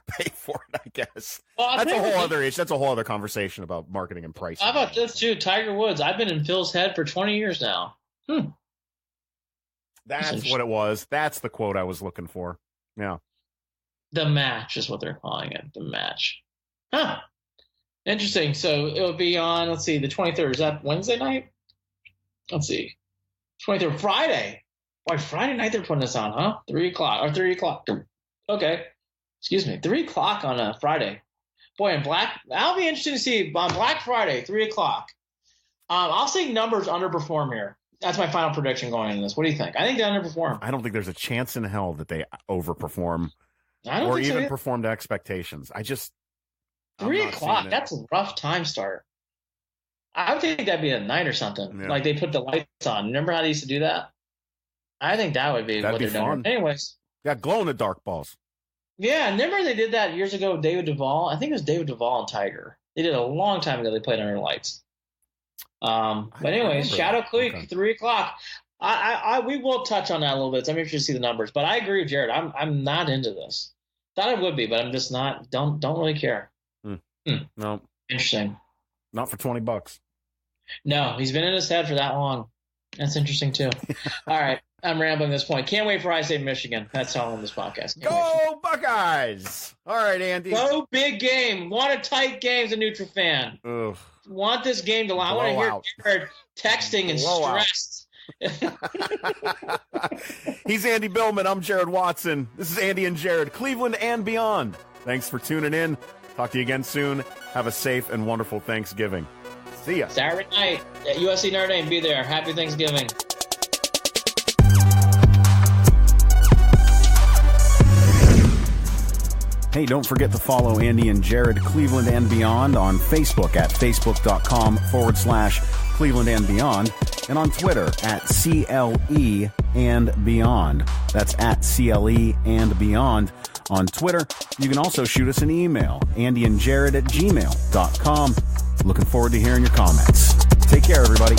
pay for it, I guess. Well, that's a whole other issue. That's a whole other conversation about marketing and pricing. How about this, too? Tiger Woods. I've been in Phil's head for 20 years now. That's what it was. That's the quote I was looking for. Yeah. The match is what they're calling it. The match. Huh. Interesting. So it would be on, let's see, the 23rd. Is that Wednesday night? Let's see. 23rd, Friday. Why, Friday night they're putting this on, huh? 3 o'clock. Okay. Excuse me. 3 o'clock on a Friday. Boy, and that'll be interesting to see on Black Friday, 3 o'clock. I'll say numbers underperform here. That's my final prediction going into this. What do you think? I think they underperform. I don't think there's a chance in hell that they overperform or even perform to expectations. 3 o'clock, that's a rough time start. I would think that'd be at night or something. Yeah. Like they put the lights on. Remember how they used to do that? I think that would be what they're doing. Anyways. Yeah, glow-in-the-dark balls. Yeah, remember they did that years ago with David Duvall? I think it was David Duvall and Tiger. They did it a long time ago. They played under lights. But anyways, Shadow Creek, 3 o'clock. We will touch on that a little bit. So I'm interested to see the numbers. But I agree with Jared. I'm not into this. Thought I would be, but I'm just not. Don't really care. No. Interesting. Not for $20. No, he's been in his head for that long. That's interesting too. All right, I'm rambling at this point. Can't wait for Ohio State, Michigan. That's all on this podcast. Go Buckeyes! All right, Andy. Go big game. Want a tight game as a neutral fan. Ugh. Want this game to. I want to hear Jared texting and stressed. He's Andy Billman. I'm Jared Watson. This is Andy and Jared, Cleveland and beyond. Thanks for tuning in. Talk to you again soon. Have a safe and wonderful Thanksgiving. See ya. Saturday night at USC Notre Dame. Be there. Happy Thanksgiving. Hey, don't forget to follow Andy and Jared, Cleveland and Beyond on Facebook at facebook.com/Cleveland and Beyond, and on Twitter at CLE and Beyond. That's at CLE and Beyond on Twitter. You can also shoot us an email, andyandjared@gmail.com. Looking forward to hearing your comments. Take care, everybody.